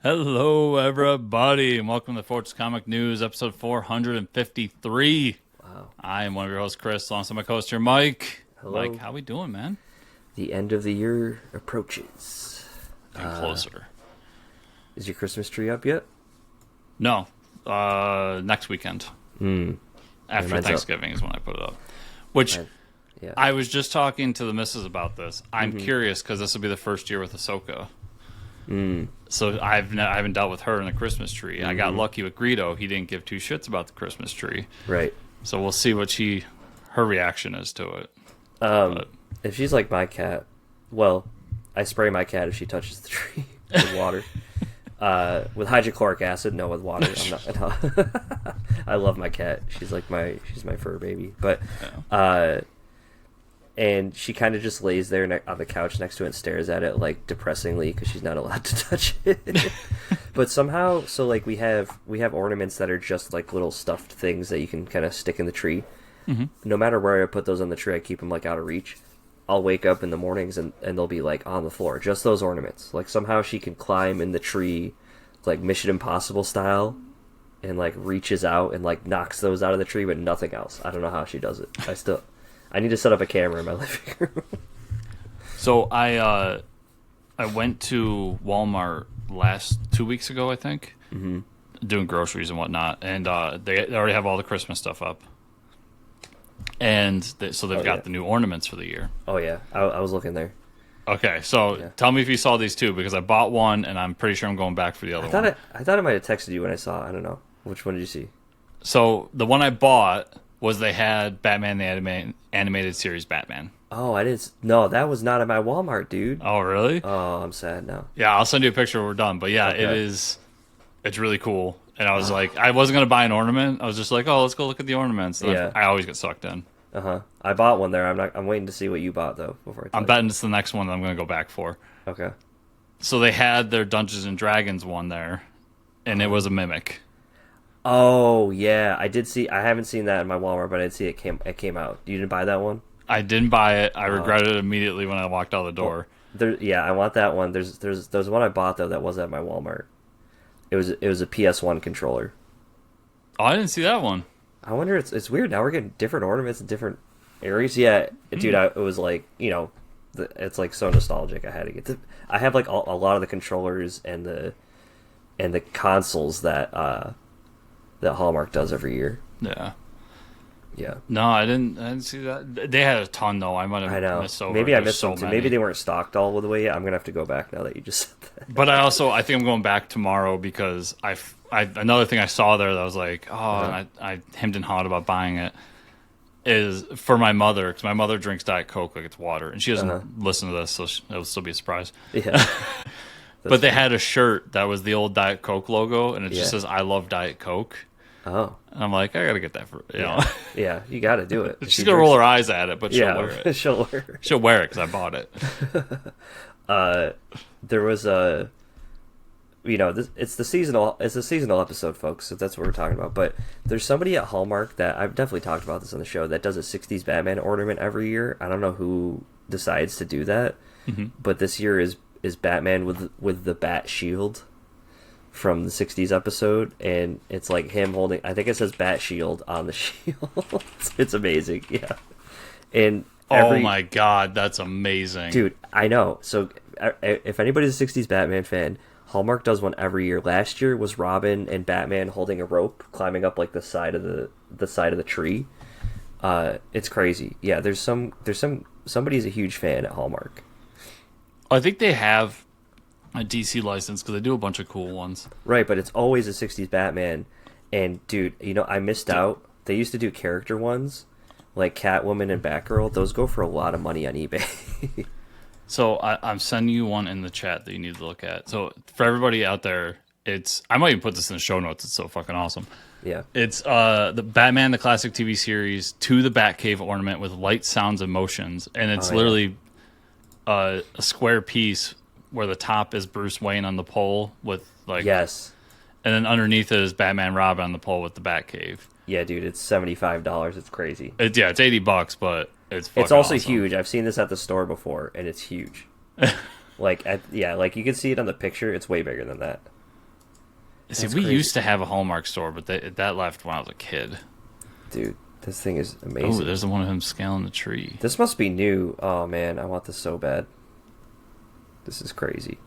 Hello, everybody, and welcome to Fortress Comic News, episode 453. Wow. I am one of your hosts, Chris, alongside my co-host here, Mike. Hello. Mike, how we doing, man? The end of the year approaches. Getting closer. Is your Christmas tree up yet? No, next weekend. After mine's Thanksgiving is when I put it up. Which, Yeah. I was just talking to the missus about this. I'm curious, because this will be the first year with Ahsoka. So I haven't dealt with her in the Christmas tree. I got lucky with Greedo. He didn't give two shits about the Christmas tree. Right. So we'll see what her reaction is to it. If she's like my cat, well, I spray my cat if she touches the tree with water. With hydrochloric acid, no, with water. I love my cat. She's my fur baby. But and she kind of just lays there on the couch next to it and stares at it like depressingly because she's not allowed to touch it. But somehow, so like we have ornaments that are just like little stuffed things that you can kind of stick in the tree. No matter where I put those on the tree, I keep them like out of reach. I'll wake up in the mornings and they'll be like on the floor, just those ornaments. Like somehow she can climb in the tree, like Mission Impossible style, and like reaches out and like knocks those out of the tree, but nothing else. I don't know how she does it. I need to set up a camera in my living room. So I went to Walmart 2 weeks ago, I think, doing groceries and whatnot, and they already have all the Christmas stuff up, and so they've got the new ornaments for the year. Oh yeah, I was looking there. Okay, so tell me if you saw these two, because I bought one and I'm pretty sure I'm going back for the other one. I thought I might have texted you when I saw it. I don't know. Which one did you see? So the one I bought was they had Batman the animated series Batman. Oh, I didn't. No, that was not at my Walmart, dude. Oh, really? Oh, I'm sad now. Yeah, I'll send you a picture when we're done. But yeah, Okay. it's really cool. And I was like, I wasn't going to buy an ornament. I was just like, oh, let's go look at the ornaments. And Yeah. I always get sucked in. I bought one there. I'm waiting to see what you bought though before I tell I'm you. betting it's the next one that I'm going to go back for. Okay. So they had their Dungeons and Dragons one there, and it was a mimic. Oh yeah, I did see. I haven't seen that in my Walmart, but I did see it came out. You didn't buy that one? I didn't buy it. I regretted it immediately when I walked out the door. Yeah, I want that one. There's one I bought though that wasn't at my Walmart. It was a PS1 controller. Oh, I didn't see that one. I wonder. It's weird now. We're getting different ornaments in different areas. Yeah, dude. It was like it's like so nostalgic. I had to get. I have like a lot of the controllers and the consoles that Hallmark does every year. Yeah. Yeah. No, I didn't see that. They had a ton though. I might have I know. missed over. Maybe I There's missed so them too. many. Maybe they weren't stocked all the way yet. I'm gonna have to go back now that you just said that. But I think I'm going back tomorrow because I another thing I saw there that I was like, oh, and I hemmed and hawed about buying it, is for my mother, because my mother drinks Diet Coke like it's water, and she doesn't listen to this, so it'll still be a surprise. Yeah. But they had a shirt that was the old Diet Coke logo, and it just says "I love Diet Coke." Oh. And I'm like, I gotta get that for you know. Yeah, you got to do it. She's gonna roll her eyes at it, but she'll Yeah, wear it. she'll wear it. She'll wear it because I bought it. There was a, it's the seasonal episode, folks. So that's what we're talking about. But there's somebody at Hallmark that I've definitely talked about this on the show that does a '60s Batman ornament every year. I don't know who decides to do that, but this year is Batman with the Bat Shield from the '60s episode, and it's like him holding. I think it says Bat Shield on the shield. It's amazing, yeah. And Oh my god, that's amazing, dude! I know. So if anybody's a '60s Batman fan, Hallmark does one every year. Last year was Robin and Batman holding a rope, climbing up like the side of the tree. It's crazy. Yeah, somebody's a huge fan at Hallmark. I think they have a DC license because they do a bunch of cool ones. Right, but it's always a '60s Batman. And dude, I missed out. They used to do character ones, like Catwoman and Batgirl. Those go for a lot of money on eBay. So I'm sending you one in the chat that you need to look at. So for everybody out there, I might even put this in the show notes. It's so fucking awesome. Yeah. It's the Batman the Classic TV series to the Batcave ornament with light, sounds, and motions, and it's literally a square piece where the top is Bruce Wayne on the pole with like Yes. and then underneath it is Batman Robin on the pole with the Batcave. Yeah, dude, it's $75. It's crazy. It's $80, but it's fucking It's also awesome. huge. I've seen this at the store before, and it's huge. like you can see it on the picture. It's way bigger than that. See, we used to have a Hallmark store, but that left when I was a kid. Dude, this thing is amazing. Oh, there's the one of him scaling the tree. This must be new. Oh, man, I want this so bad. This is crazy.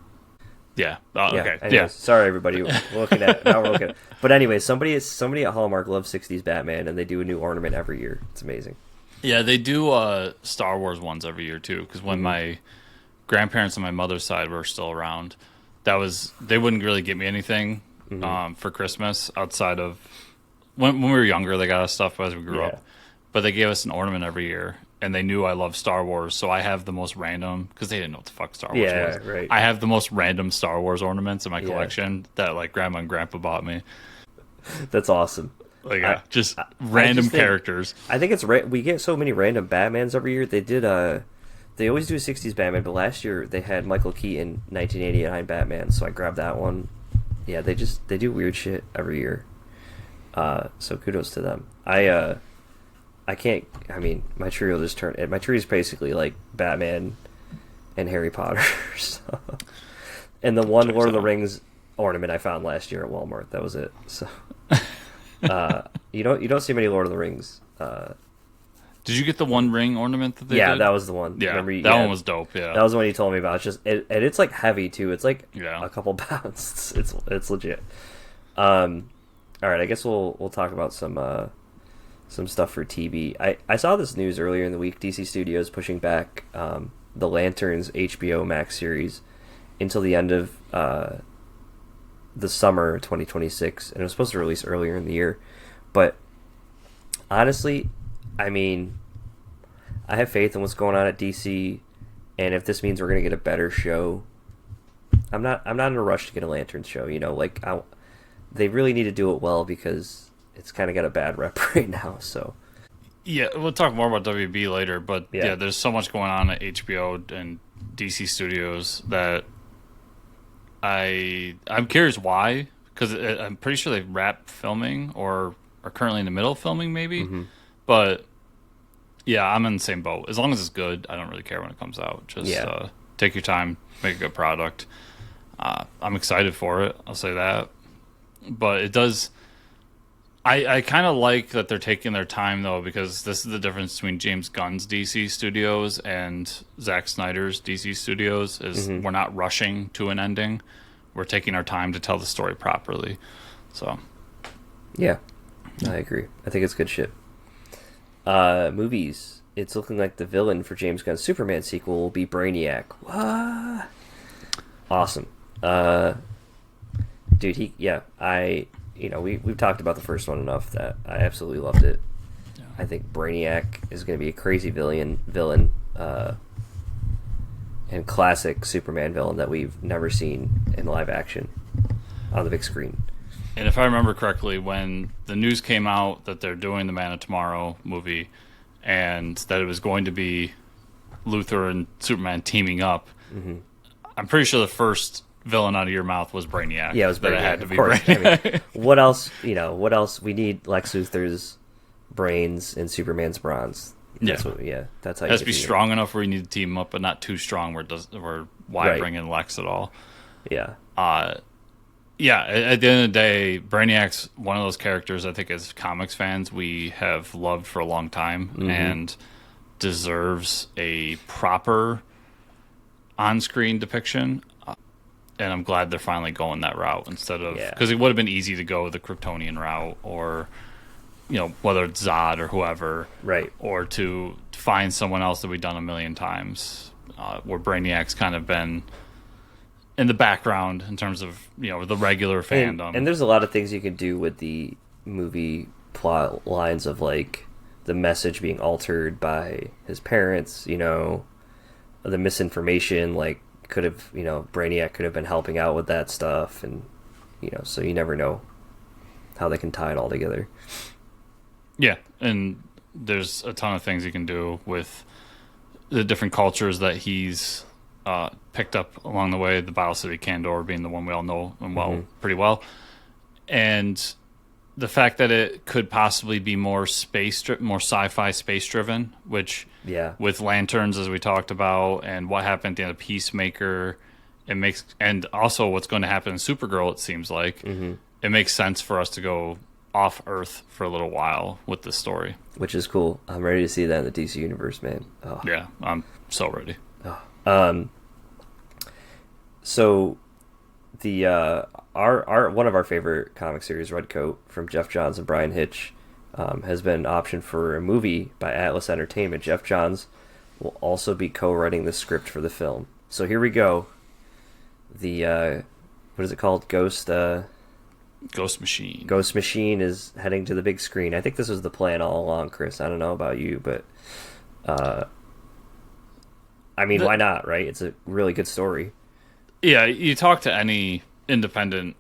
Yeah. Oh, yeah. Okay. Anyways, yeah. Sorry, everybody. We're looking at now. We're looking. But anyway, somebody at Hallmark loves '60s Batman, and they do a new ornament every year. It's amazing. Yeah, they do Star Wars ones every year too. Because when my grandparents on my mother's side were still around, they wouldn't really get me anything for Christmas outside of when we were younger. They got us stuff as we grew up, but they gave us an ornament every year. And they knew I loved Star Wars, so I have the most random, because they didn't know what the fuck Star Wars was. Yeah, right. I have the most random Star Wars ornaments in my collection that like Grandma and Grandpa bought me. That's awesome. Like just random characters. I think it's we get so many random Batmans every year. They did they always do a '60s Batman, but last year they had Michael Keaton 1989 Batman, so I grabbed that one. Yeah, they do weird shit every year. So kudos to them. I can't. I mean, my tree will just turn. My tree is basically like Batman and Harry Potter. So. And the one Lord of the Rings ornament I found last year at Walmart. That was it. So you don't see many Lord of the Rings. Did you get the One Ring ornament that they did? Yeah, did? that was the one. Yeah, that one was dope. Yeah, that was the one you told me about. It's just and it's like heavy too. It's like a couple pounds. It's legit. All right, I guess we'll talk about some stuff for TV. I saw this news earlier in the week. DC Studios pushing back the Lanterns HBO Max series until the end of the summer 2026, and it was supposed to release earlier in the year. But honestly, I mean, I have faith in what's going on at DC, and if this means we're gonna get a better show, I'm not in a rush to get a Lanterns show. You know, like they really need to do it well because it's kind of got a bad rep right now. So yeah, we'll talk more about WB later, but yeah, there's so much going on at HBO and DC Studios that I'm curious why, because I'm pretty sure they've wrapped filming or are currently in the middle of filming maybe. But yeah, I'm in the same boat. As long as it's good, I don't really care when it comes out. Just take your time, make a good product. I'm excited for it, I'll say that. But it does... I kind of like that they're taking their time, though, because this is the difference between James Gunn's DC Studios and Zack Snyder's DC Studios, is we're not rushing to an ending. We're taking our time to tell the story properly. So, yeah, I agree. I think it's good shit. Movies. It's looking like the villain for James Gunn's Superman sequel will be Brainiac. What? Awesome. Dude, we've talked about the first one enough that I absolutely loved it. Yeah. I think Brainiac is going to be a crazy villain, and classic Superman villain that we've never seen in live action on the big screen. And if I remember correctly, when the news came out that they're doing the Man of Tomorrow movie and that it was going to be Luthor and Superman teaming up, I'm pretty sure the first villain out of your mouth was Brainiac. Yeah, it was Brainiac. That it had to be Brainiac. I mean, what else? What else? We need Lex Luthor's brains and Superman's bronze. That's how it has to be strong enough where you need to team up, but not too strong where why bring in Lex at all? Yeah. At the end of the day, Brainiac's one of those characters I think as comics fans we have loved for a long time and deserves a proper on-screen depiction. And I'm glad they're finally going that route instead of... Because it would have been easy to go the Kryptonian route or, whether it's Zod or whoever. Right. Or to find someone else that we've done a million times, where Brainiac's kind of been in the background in terms of, the regular fandom. And there's a lot of things you can do with the movie plot lines of, like, the message being altered by his parents, the misinformation, like, could have, Brainiac could have been helping out with that stuff, and, so you never know how they can tie it all together. Yeah, and there's a ton of things you can do with the different cultures that he's picked up along the way, the Bio City Kandor being the one we all know and pretty well. And the fact that it could possibly be more sci-fi space-driven, which... Yeah, with Lanterns, as we talked about, and what happened at the end of Peacemaker, and also what's going to happen in Supergirl, it seems like, it makes sense for us to go off Earth for a little while with this story. Which is cool. I'm ready to see that in the DC universe, man. Oh. Yeah, I'm so ready. Oh. So the our one of our favorite comic series, Redcoat, from Jeff Johns and Brian Hitch, has been optioned for a movie by Atlas Entertainment. Jeff Johns will also be co-writing the script for the film. So here we go. The what is it called? Ghost Machine. Ghost Machine is heading to the big screen. I think this was the plan all along, Chris. I don't know about you, but I mean, why not, right? It's a really good story. Yeah, you talk to any independent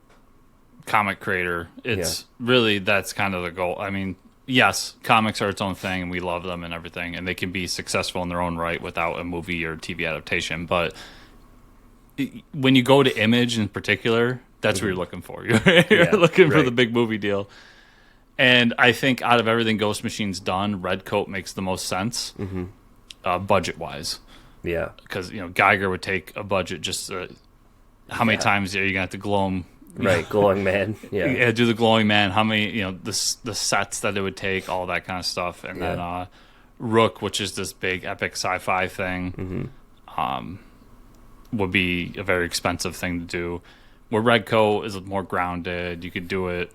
comic creator, it's really, that's kind of the goal. I mean, yes, comics are its own thing, and we love them and everything, and they can be successful in their own right without a movie or TV adaptation. But when you go to Image in particular, that's what you're looking for. You're looking for the big movie deal. And I think out of everything Ghost Machine's done, Redcoat makes the most sense, budget-wise. Yeah. Because, Geiger would take a budget just... how many times are you going to have to glow him? Right, glowing man. Yeah. Do the glowing man. How many, the sets that it would take, all that kind of stuff. And then Rook, which is this big epic sci-fi thing, would be a very expensive thing to do. Where Redcoat is more grounded. You could do it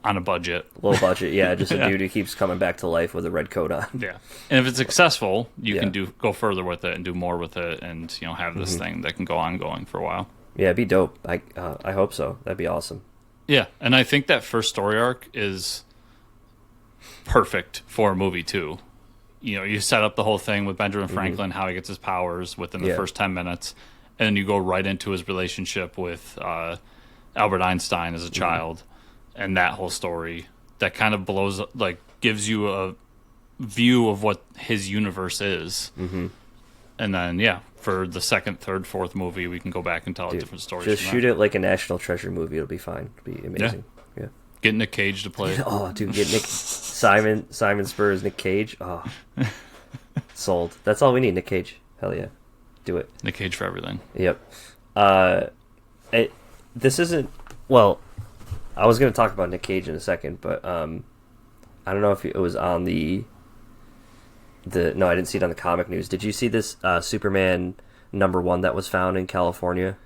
on a budget. Low budget, yeah. Just a dude who keeps coming back to life with a red coat on. Yeah. And if it's successful, you can go further with it and do more with it and, have this thing that can go ongoing for a while. Yeah, it'd be dope. I hope so. That'd be awesome. Yeah, and I think that first story arc is perfect for a movie, too. You set up the whole thing with Benjamin Franklin, how he gets his powers within the first 10 minutes, and then you go right into his relationship with Albert Einstein as a child, and that whole story that kind of gives you a view of what his universe is. And then, for the second, third, fourth movie, we can go back and tell a different story. Just shoot it like a National Treasure movie. It'll be fine. It'll be amazing. Yeah. Get Nick Cage to play. Oh, dude, get Simon Spurr's Nick Cage. Oh, sold. That's all we need. Nick Cage. Hell yeah, do it. Nick Cage for everything. Yep. This isn't. Well, I was going to talk about Nick Cage in a second, but I don't know if it was on the. No, I didn't see it on the comic news. Did you see this Superman #1 that was found in California?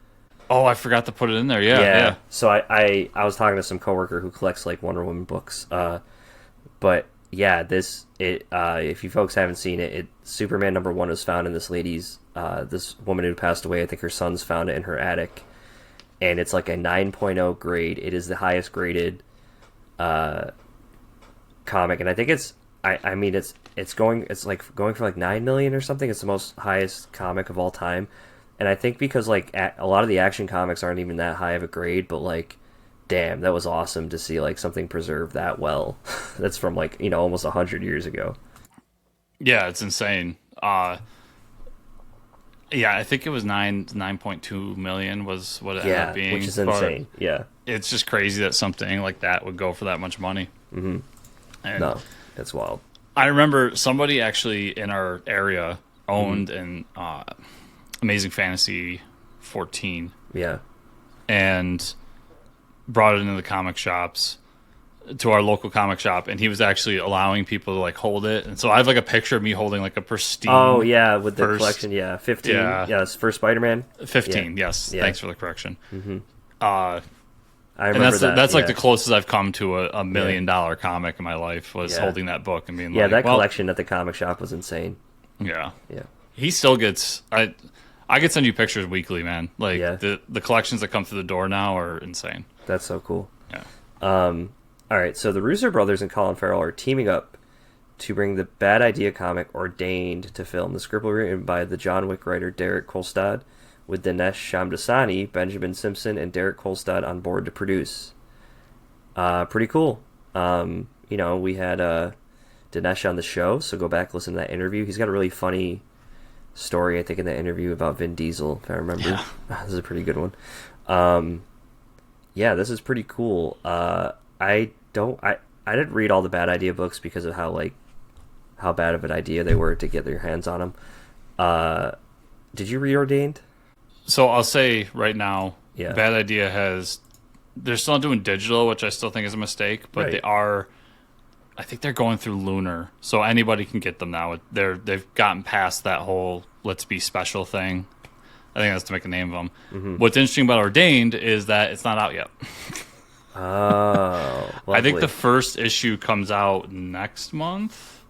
Oh, I forgot to put it in there. Yeah. So I was talking to some coworker who collects like Wonder Woman books. But yeah, if you folks haven't seen it, Superman #1 was found in this lady's this woman who passed away. I think her son's found it in her attic, and it's like a 9.0 grade. It is the highest graded comic, and I think it's going for like 9 million or something. It's the most highest comic of all time. And I think because like a lot of the Action comics aren't even that high of a grade, but like, damn, that was awesome to see like something preserved that well. That's from like, almost 100 years ago. Yeah, it's insane. I think it was 9.2 million was what it ended up being. Which is insane. Yeah. It's just crazy that something like that would go for that much money. And no, that's wild. I remember somebody actually in our area owned an Amazing Fantasy 14. Yeah. And brought it into the comic shops, to our local comic shop, and he was actually allowing people to like hold it. And so I have like a picture of me holding like a pristine. Oh yeah, with the collection. Yeah, 15. Yeah, it's first Spider-Man. 15. Yes. Yeah. Thanks for the correction. I remember that's like the closest I've come to a $1 million comic in my life was holding that book and being that collection at the comic shop was insane. Yeah. He still gets. I could send you pictures weekly, man. Like the collections that come through the door now are insane. That's so cool. Yeah. All right, so the Russo brothers and Colin Farrell are teaming up to bring the Bad Idea comic Ordained to film. The script was written by the John Wick writer Derek Kolstad, with Dinesh Shamdasani, Benjamin Simpson, and Derek Kolstad on board to produce. Pretty cool. We had Dinesh on the show, so go back, listen to that interview. He's got a really funny story, I think, in that interview about Vin Diesel, if I remember. Yeah. This is a pretty good one. This is pretty cool. I didn't read all the Bad Idea books because of how bad of an idea they were to get their hands on them. Did you read Ordained? So I'll say right now, Bad Idea has they're still doing digital, which I still think is a mistake, but they are. I think they're going through Lunar, so anybody can get them now. They've gotten past that whole "let's be special" thing. I think that's to make a name of them. Mm-hmm. What's interesting about Ordained is that it's not out yet. Oh, lovely. I think the first issue comes out next month.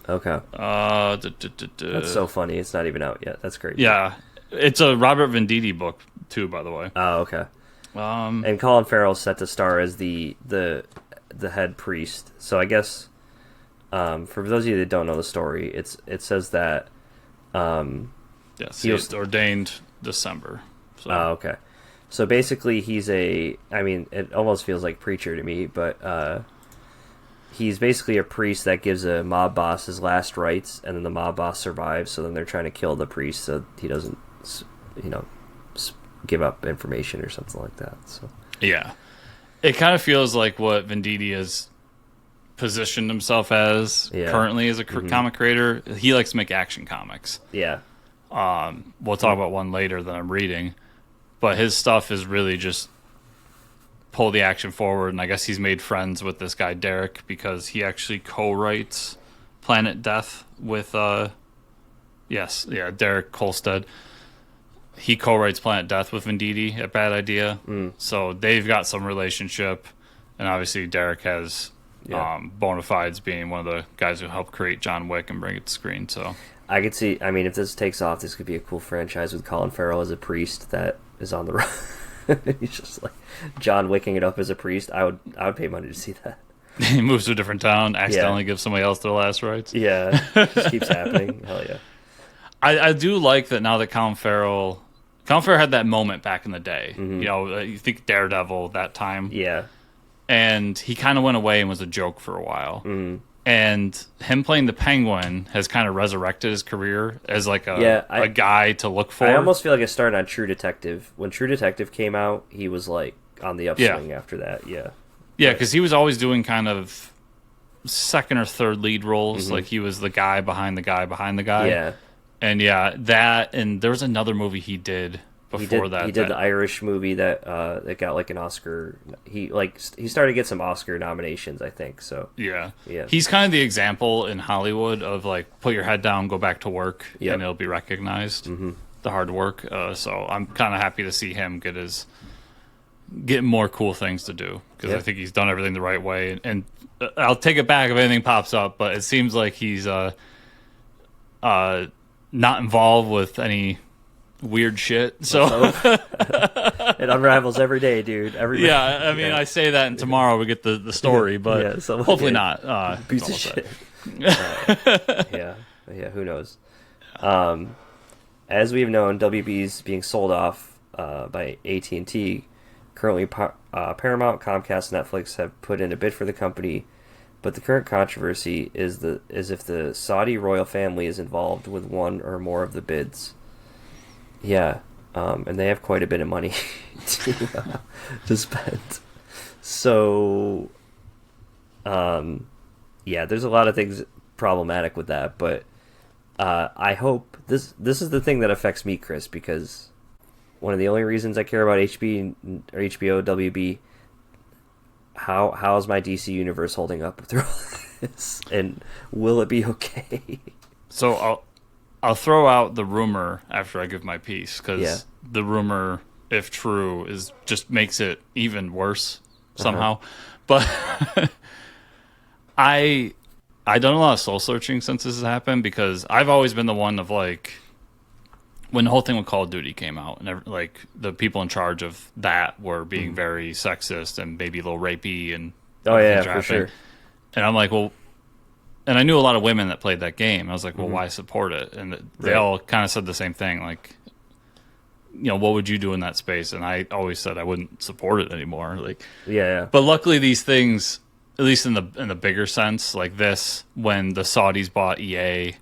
Okay. That's so funny. It's not even out yet. That's great. Yeah, it's a Robert Venditti book too, by the way. Oh, okay. And Colin Farrell's set to star as the head priest. So I guess for those of you that don't know the story, it says that yes, he was ordained December. So. Oh, okay. So basically, it almost feels like Preacher to me, but he's basically a priest that gives a mob boss his last rites, and then the mob boss survives. So then they're trying to kill the priest so he doesn't, give up information or something like that. So yeah. It kind of feels like what Venditti has positioned himself as currently as a comic creator. He likes to make action comics. Yeah. We'll talk about one later that I'm reading. But his stuff is really just pull the action forward. And I guess he's made friends with this guy, Derek, because he actually co-writes Planet Death with, Derek Kolstad. He co-writes Planet Death with Venditti at Bad Idea. So they've got some relationship. And obviously Derek has bona fides being one of the guys who helped create John Wick and bring it to screen. So I could see, if this takes off, this could be a cool franchise with Colin Farrell as a priest that is on the run. He's just like John Wicking it up as a priest. I would pay money to see that. He moves to a different town, accidentally gives somebody else their last rites. Yeah, just keeps happening. Hell yeah. I do like that now that Colin Farrell had that moment back in the day. Mm-hmm. You think Daredevil that time. Yeah. And he kind of went away and was a joke for a while. Mm-hmm. And him playing the Penguin has kind of resurrected his career as like a guy to look for. I almost feel like it started on True Detective. When True Detective came out, he was like on the upswing after that. Yeah. Yeah, because he was always doing kind of second or third lead roles. Mm-hmm. Like he was the guy behind the guy behind the guy. Yeah. And that, and there was another movie he did before that. He did the Irish movie that got like an Oscar. He started to get some Oscar nominations, I think. So yeah. He's kind of the example in Hollywood of like put your head down, go back to work, and it'll be recognized. Mm-hmm. The hard work. So I'm kind of happy to see him get more cool things to do because I think he's done everything the right way. And I'll take it back if anything pops up, but it seems like he's not involved with any weird shit. So it unravels every day, dude. Every day. Yeah, I mean, I say that, and tomorrow we get the story, but hopefully not. Piece of shit. Yeah. Who knows? As we've known, WB's being sold off by AT&T. Currently, Paramount, Comcast, and Netflix have put in a bid for the company. But the current controversy is if the Saudi royal family is involved with one or more of the bids. Yeah, and they have quite a bit of money to spend. So, there's a lot of things problematic with that. But I hope this is the thing that affects me, Chris, because one of the only reasons I care about HBO, WB. How's my DC universe holding up through all this, and will it be okay? So I'll throw out the rumor after I give my piece because the rumor, if true, just makes it even worse somehow. But I done a lot of soul searching since this has happened because I've always been the one of like when the whole thing with Call of Duty came out, and like the people in charge of that were being very sexist and maybe a little rapey and for sure. And I'm like, well, and I knew a lot of women that played that game. I was like, well, why support it? And they all kind of said the same thing, like, what would you do in that space? And I always said I wouldn't support it anymore. Like, But luckily, these things, at least in the bigger sense, like this, when the Saudis bought EA.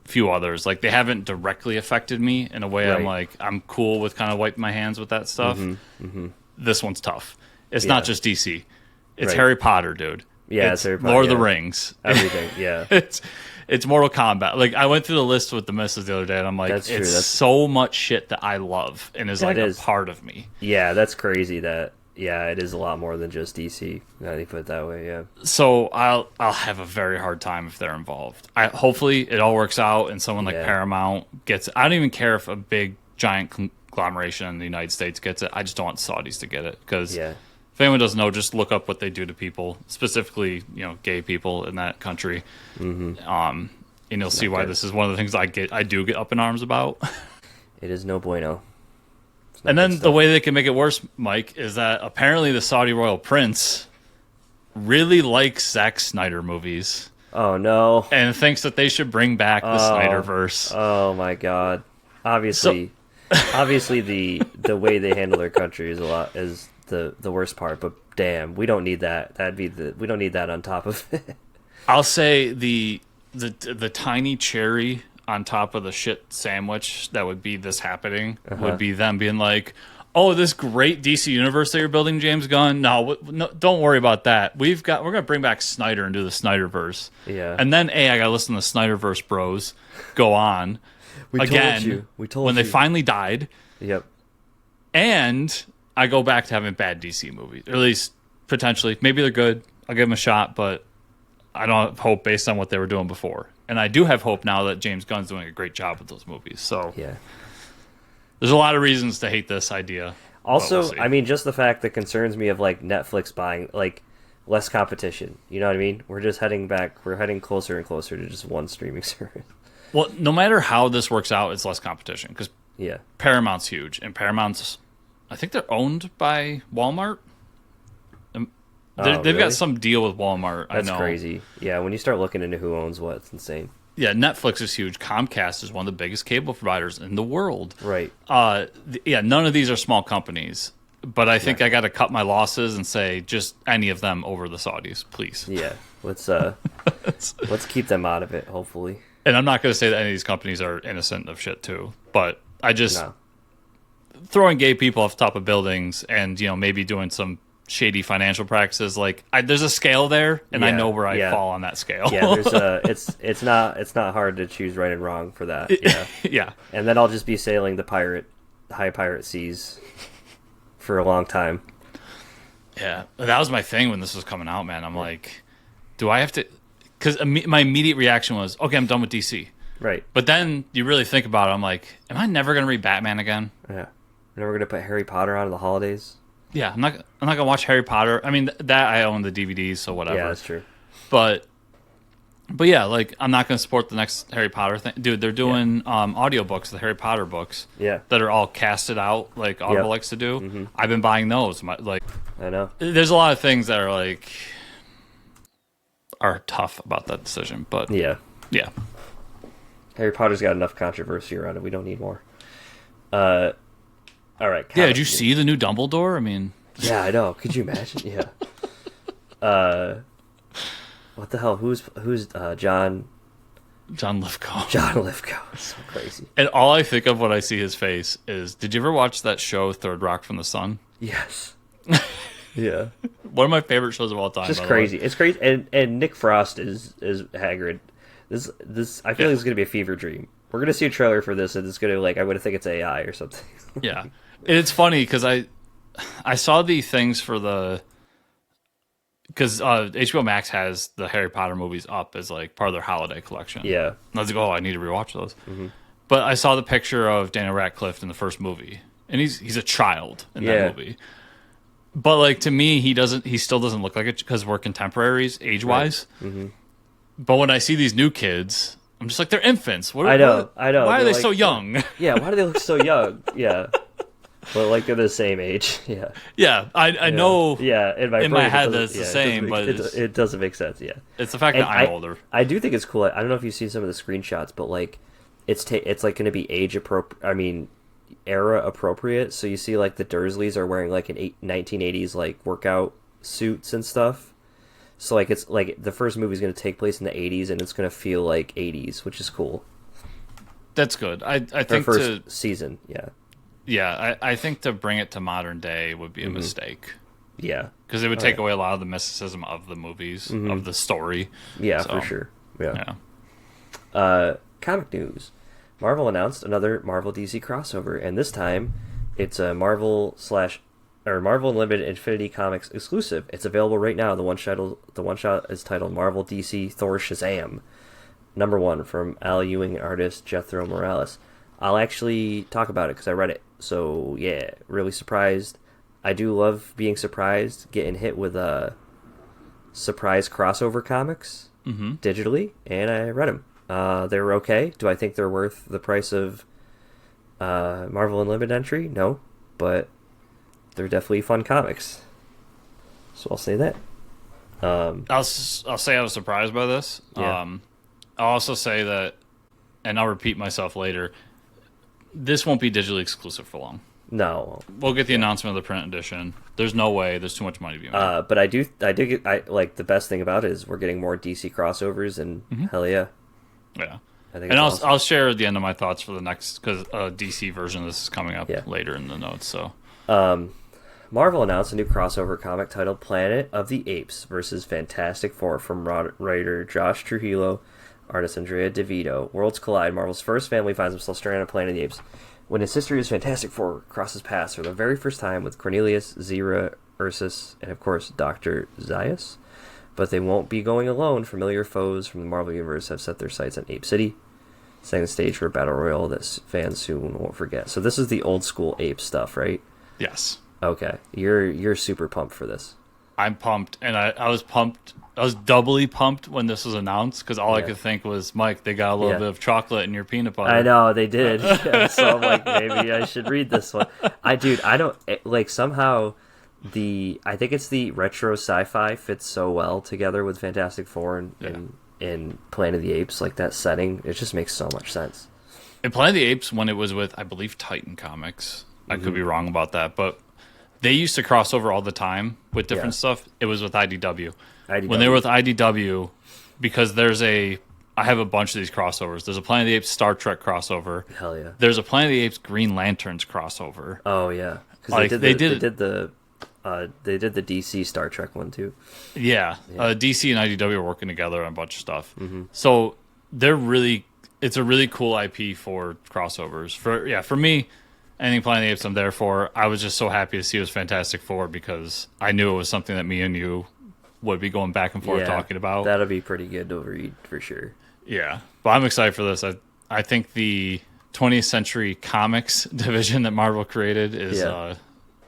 Few others, like they haven't directly affected me in a way. I'm like, I'm cool with kind of wiping my hands with that stuff. This one's tough. It's not just DC. It's Harry Potter, dude. Yeah, it's Harry Potter. Lord of the Rings. Everything, yeah. It's Mortal Kombat. Like I went through the list with the missus the other day, and I'm like, it's so much shit that I love and is like a part of me. Yeah, that's crazy. That it is a lot more than just DC. Now that you put it that way, yeah. So I'll have a very hard time if they're involved. Hopefully it all works out and someone like Paramount gets it. I don't even care if a big giant conglomeration in the United States gets it. I just don't want Saudis to get it because if anyone doesn't know, just look up what they do to people, specifically gay people in that country, and you'll see why this is one of the things I do get up in arms about. It is no bueno. And then the way they can make it worse, Mike, is that apparently the Saudi royal prince really likes Zack Snyder movies. Oh no! And thinks that they should bring back the Snyderverse. Oh my god! Obviously, the way they handle their country is the worst part. But damn, we don't need that. We don't need that on top of it. I'll say the tiny cherry on top of the shit sandwich that would be this happening would be them being like, oh, this great DC universe that you're building, James Gunn. No, don't worry about that. We're gonna bring back Snyder and do the Snyderverse. Yeah. And then I gotta listen to the Snyderverse bros go on We told you. when they finally died. Yep. And I go back to having bad DC movies, or at least potentially. Maybe they're good. I'll give them a shot, but I don't have hope based on what they were doing before. And I do have hope now that James Gunn's doing a great job with those movies. So there's a lot of reasons to hate this idea. Also, I mean, just the fact that concerns me of like Netflix buying like less competition. You know what I mean? We're just heading back. We're heading closer and closer to just one streaming service. Well, no matter how this works out, it's less competition because Paramount's huge, and Paramount's, I think they're owned by Walmart. They've got some deal with Walmart. That's I know. crazy. Yeah, when you start looking into who owns what, it's insane. Yeah, Netflix is huge. Comcast is one of the biggest cable providers in the world. Right. None of these are small companies, but I think I got to cut my losses and say just any of them over the Saudis, please. Yeah, let's keep them out of it. Hopefully. And I'm not going to say that any of these companies are innocent of shit too, but I just throwing gay people off the top of buildings and maybe doing some shady financial practices, like there's a scale there, and I know where I fall on that scale. Yeah, there's it's not hard to choose right and wrong for that. Yeah, yeah. And then I'll just be sailing the high pirate seas for a long time. Yeah, that was my thing when this was coming out, man. I'm like, do I have to? Because my immediate reaction was, okay, I'm done with DC. Right. But then you really think about it, I'm like, am I never gonna read Batman again? Yeah. We're never gonna put Harry Potter on in the holidays. Yeah, I'm not gonna watch Harry Potter. I mean, that I own the DVDs, so whatever. Yeah, that's true. But yeah, like I'm not gonna support the next Harry Potter thing, dude. They're doing audiobooks, the Harry Potter books, that are all casted out, like Audible likes to do. Mm-hmm. I've been buying those. I know. There's a lot of things that are tough about that decision, but yeah. Harry Potter's got enough controversy around it. We don't need more. All right. Yeah, did you see the new Dumbledore? I mean... Yeah, I know. Could you imagine? Yeah. What the hell? Who's John... John Lithgow. John Lithgow. It's so crazy. And all I think of when I see his face is, did you ever watch that show, Third Rock from the Sun? Yes. Yeah. One of my favorite shows of all time. Just crazy. It's crazy. And Nick Frost is Hagrid. This I feel like it's going to be a fever dream. We're going to see a trailer for this, and it's going to, I'm going to think it's AI or something. Yeah. It's funny because I saw the things for because HBO Max has the Harry Potter movies up as part of their holiday collection. Yeah. And I was like, oh, I need to rewatch those. Mm-hmm. But I saw the picture of Daniel Radcliffe in the first movie, and he's a child in that movie. But to me, he still doesn't look like it because we're contemporaries age wise. Right. Mm-hmm. But when I see these new kids, I'm just like, they're infants. I know. Why are they so young? Yeah, why do they look so young? Yeah. But they're the same age. Yeah. Yeah, I know. Yeah, in my head that's the same, but it doesn't make sense. Yeah. It's the fact that I'm older. I do think it's cool. I don't know if you've seen some of the screenshots, but it's going to be age appropriate. I mean, era appropriate. So you see the Dursleys are wearing an 1980s workout suits and stuff. So it's the first movie is going to take place in the 80s, and it's going to feel like 80s, which is cool. That's good. I think first season, yeah. Yeah, I think to bring it to modern day would be a mistake. Yeah. Because it would take away a lot of the mysticism of the movies, of the story. Yeah, for sure. Yeah. Comic news. Marvel announced another Marvel DC crossover, and this time it's a Marvel / or Marvel Unlimited Infinity Comics exclusive. It's available right now. The one shot is titled Marvel DC Thor Shazam, #1 from Al Ewing artist Jethro Morales. I'll actually talk about it because I read it. So yeah, really surprised. I do love being surprised, getting hit with surprise crossover comics digitally, and I read them. They were okay. Do I think they're worth the price of Marvel Unlimited entry? No, but they're definitely fun comics. So I'll say that. I'll say I was surprised by this. Yeah. I'll also say that, and I'll repeat myself later, this won't be digitally exclusive for long. No. We'll get the announcement of the print edition. There's no way. There's too much money to be made. But I like the best thing about it is we're getting more DC crossovers, and hell yeah. Yeah. I think and awesome. I'll share at the end of my thoughts for the next, because DC version of this is coming up later in the notes. So, Marvel announced a new crossover comic titled Planet of the Apes versus Fantastic Four from writer Josh Trujillo, artist Andrea DeVito. Worlds collide. Marvel's first family finds himself stranded on Planet of the Apes when his history as Fantastic Four crosses paths for the very first time with Cornelius, Zira, Ursus, and of course Dr. Zaius. But they won't be going alone. Familiar foes from the Marvel Universe have set their sights on Ape City, setting the stage for a battle royal that fans soon won't forget. So this is the old school ape stuff, right? yes. Okay, you're super pumped for this. I'm pumped, and I was pumped. I was doubly pumped when this was announced, because all I could think was, Mike, they got a little bit of chocolate in your peanut butter. I know, they did. So I'm like, maybe I should read this one. I don't, like, somehow I think it's the retro sci-fi fits so well together with Fantastic Four and Planet of the Apes, like that setting. It just makes so much sense. And Planet of the Apes, when it was with, I believe, Titan Comics, I could be wrong about that, but they used to cross over all the time with different stuff. It was with IDW. When they were with IDW, because I have a bunch of these crossovers. There's a Planet of the Apes Star Trek crossover. Hell yeah. There's a Planet of the Apes Green Lanterns crossover. Oh yeah, because Like, they did the DC Star Trek one too. Yeah. DC and IDW are working together on a bunch of stuff. So it's a really cool IP for crossovers. For me, anything Planet of the Apes I'm there for. I was just so happy to see it was Fantastic Four, because I knew it was something that me and you would be going back and forth talking about. That'll be pretty good to read for sure. Yeah. But I'm excited for this. I think the 20th Century Comics division that Marvel created is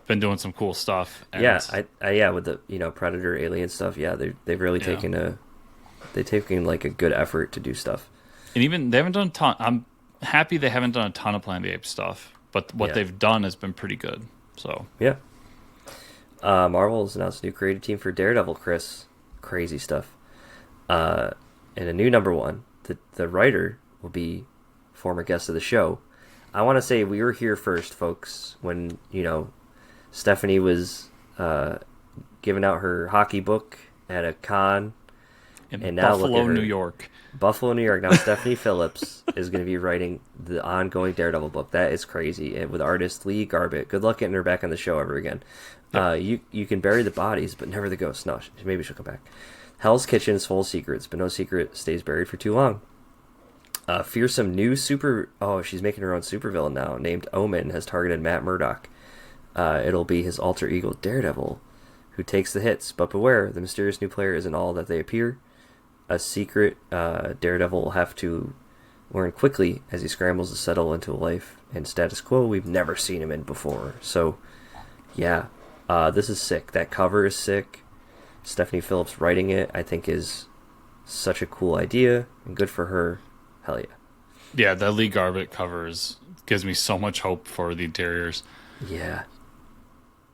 been doing some cool stuff. And with the Predator alien stuff. Yeah, they've really taken like a good effort to do stuff. And even they haven't done a ton. I'm happy they haven't done a ton of Planet of the Apes stuff, but what they've done has been pretty good. So yeah. Marvel has announced a new creative team for Daredevil, Chris. Crazy stuff. And a new #1. The writer will be former guest of the show. I want to say we were here first, folks, when, Stephanie was giving out her hockey book at a con. In Buffalo, New York. Buffalo, New York. Now Stephanie Phillips is going to be writing the ongoing Daredevil book. That is crazy. And with artist Lee Garbett. Good luck getting her back on the show ever again. Yep. You can bury the bodies, but never the ghosts. No, maybe she'll come back. Hell's Kitchen is full of secrets, but no secret stays buried for too long. Fearsome new she's making her own supervillain now, named Omen, has targeted Matt Murdock. It'll be his alter ego Daredevil, who takes the hits. But beware, the mysterious new player isn't all that they appear. A secret Daredevil will have to learn quickly as he scrambles to settle into a life and status quo we've never seen him in before. So, yeah, this is sick. That cover is sick. Stephanie Phillips writing it, I think, is such a cool idea, and good for her. Hell yeah. Yeah, that Lee Garbett cover gives me so much hope for the interiors. Yeah.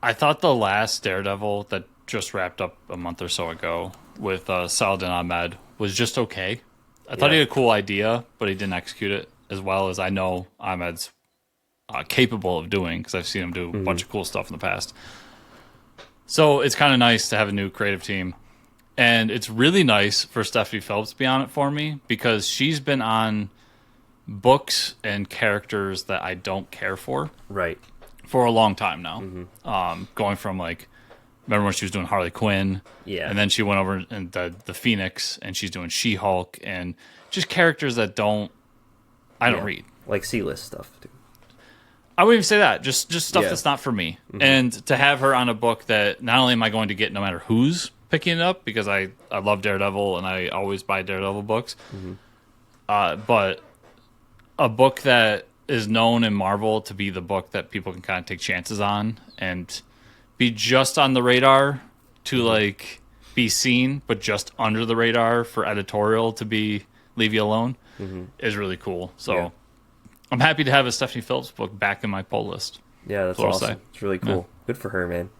I thought the last Daredevil that just wrapped up a month or so ago with Saladin Ahmed was just okay. I thought he had a cool idea, but he didn't execute it as well as I know Ahmed's capable of doing, because I've seen him do a bunch of cool stuff in the past. So it's kind of nice to have a new creative team. And it's really nice for Stephanie Phillips to be on it for me, because she's been on books and characters that I don't care for. Right. For a long time now. Going from, remember when she was doing Harley Quinn? Yeah. And then she went over and the Phoenix, and she's doing She-Hulk, and just characters that I don't read. Like C-list stuff, too. I wouldn't even say that. Just stuff Yeah. that's not for me. Mm-hmm. And to have her on a book that not only am I going to get no matter who's picking it up, because I love Daredevil and I always buy Daredevil books, but a book that is known in Marvel to be the book that people can kind of take chances on and be just on the radar to like be seen, but just under the radar for editorial to leave you alone is really cool. So I'm happy to have a Stephanie Phillips book back in my pull list. Yeah, that's awesome. It's really cool. Yeah. Good for her, man.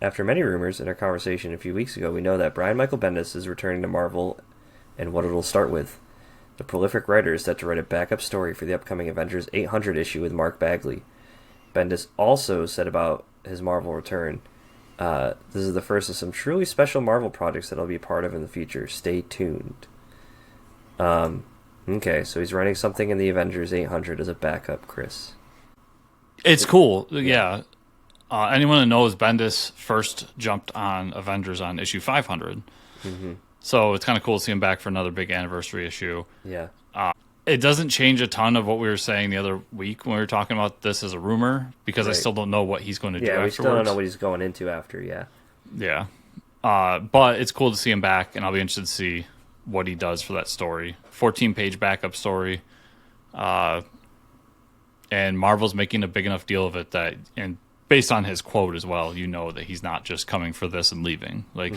After many rumors in our conversation a few weeks ago, we know that Brian Michael Bendis is returning to Marvel, and what it'll start with. The prolific writer is set to write a backup story for the upcoming Avengers 800 issue with Mark Bagley. Bendis also said about his Marvel return, this is the first of some truly special Marvel projects that I'll be part of in the future. Stay tuned. Okay, so he's writing something in the Avengers 800 as a backup, Chris. It's cool, yeah. Anyone that knows Bendis first jumped on Avengers on issue 500. So it's kind of cool to see him back for another big anniversary issue. Yeah. It doesn't change a ton of what we were saying the other week when we were talking about this as a rumor, because I still don't know what he's going to do afterwards. Yeah, we still don't know what he's going into after, Yeah. But it's cool to see him back, and I'll be interested to see what he does for that story. 14-page backup story. And Marvel's making a big enough deal of it that, and based on his quote as well, you know that he's not just coming for this and leaving. Like,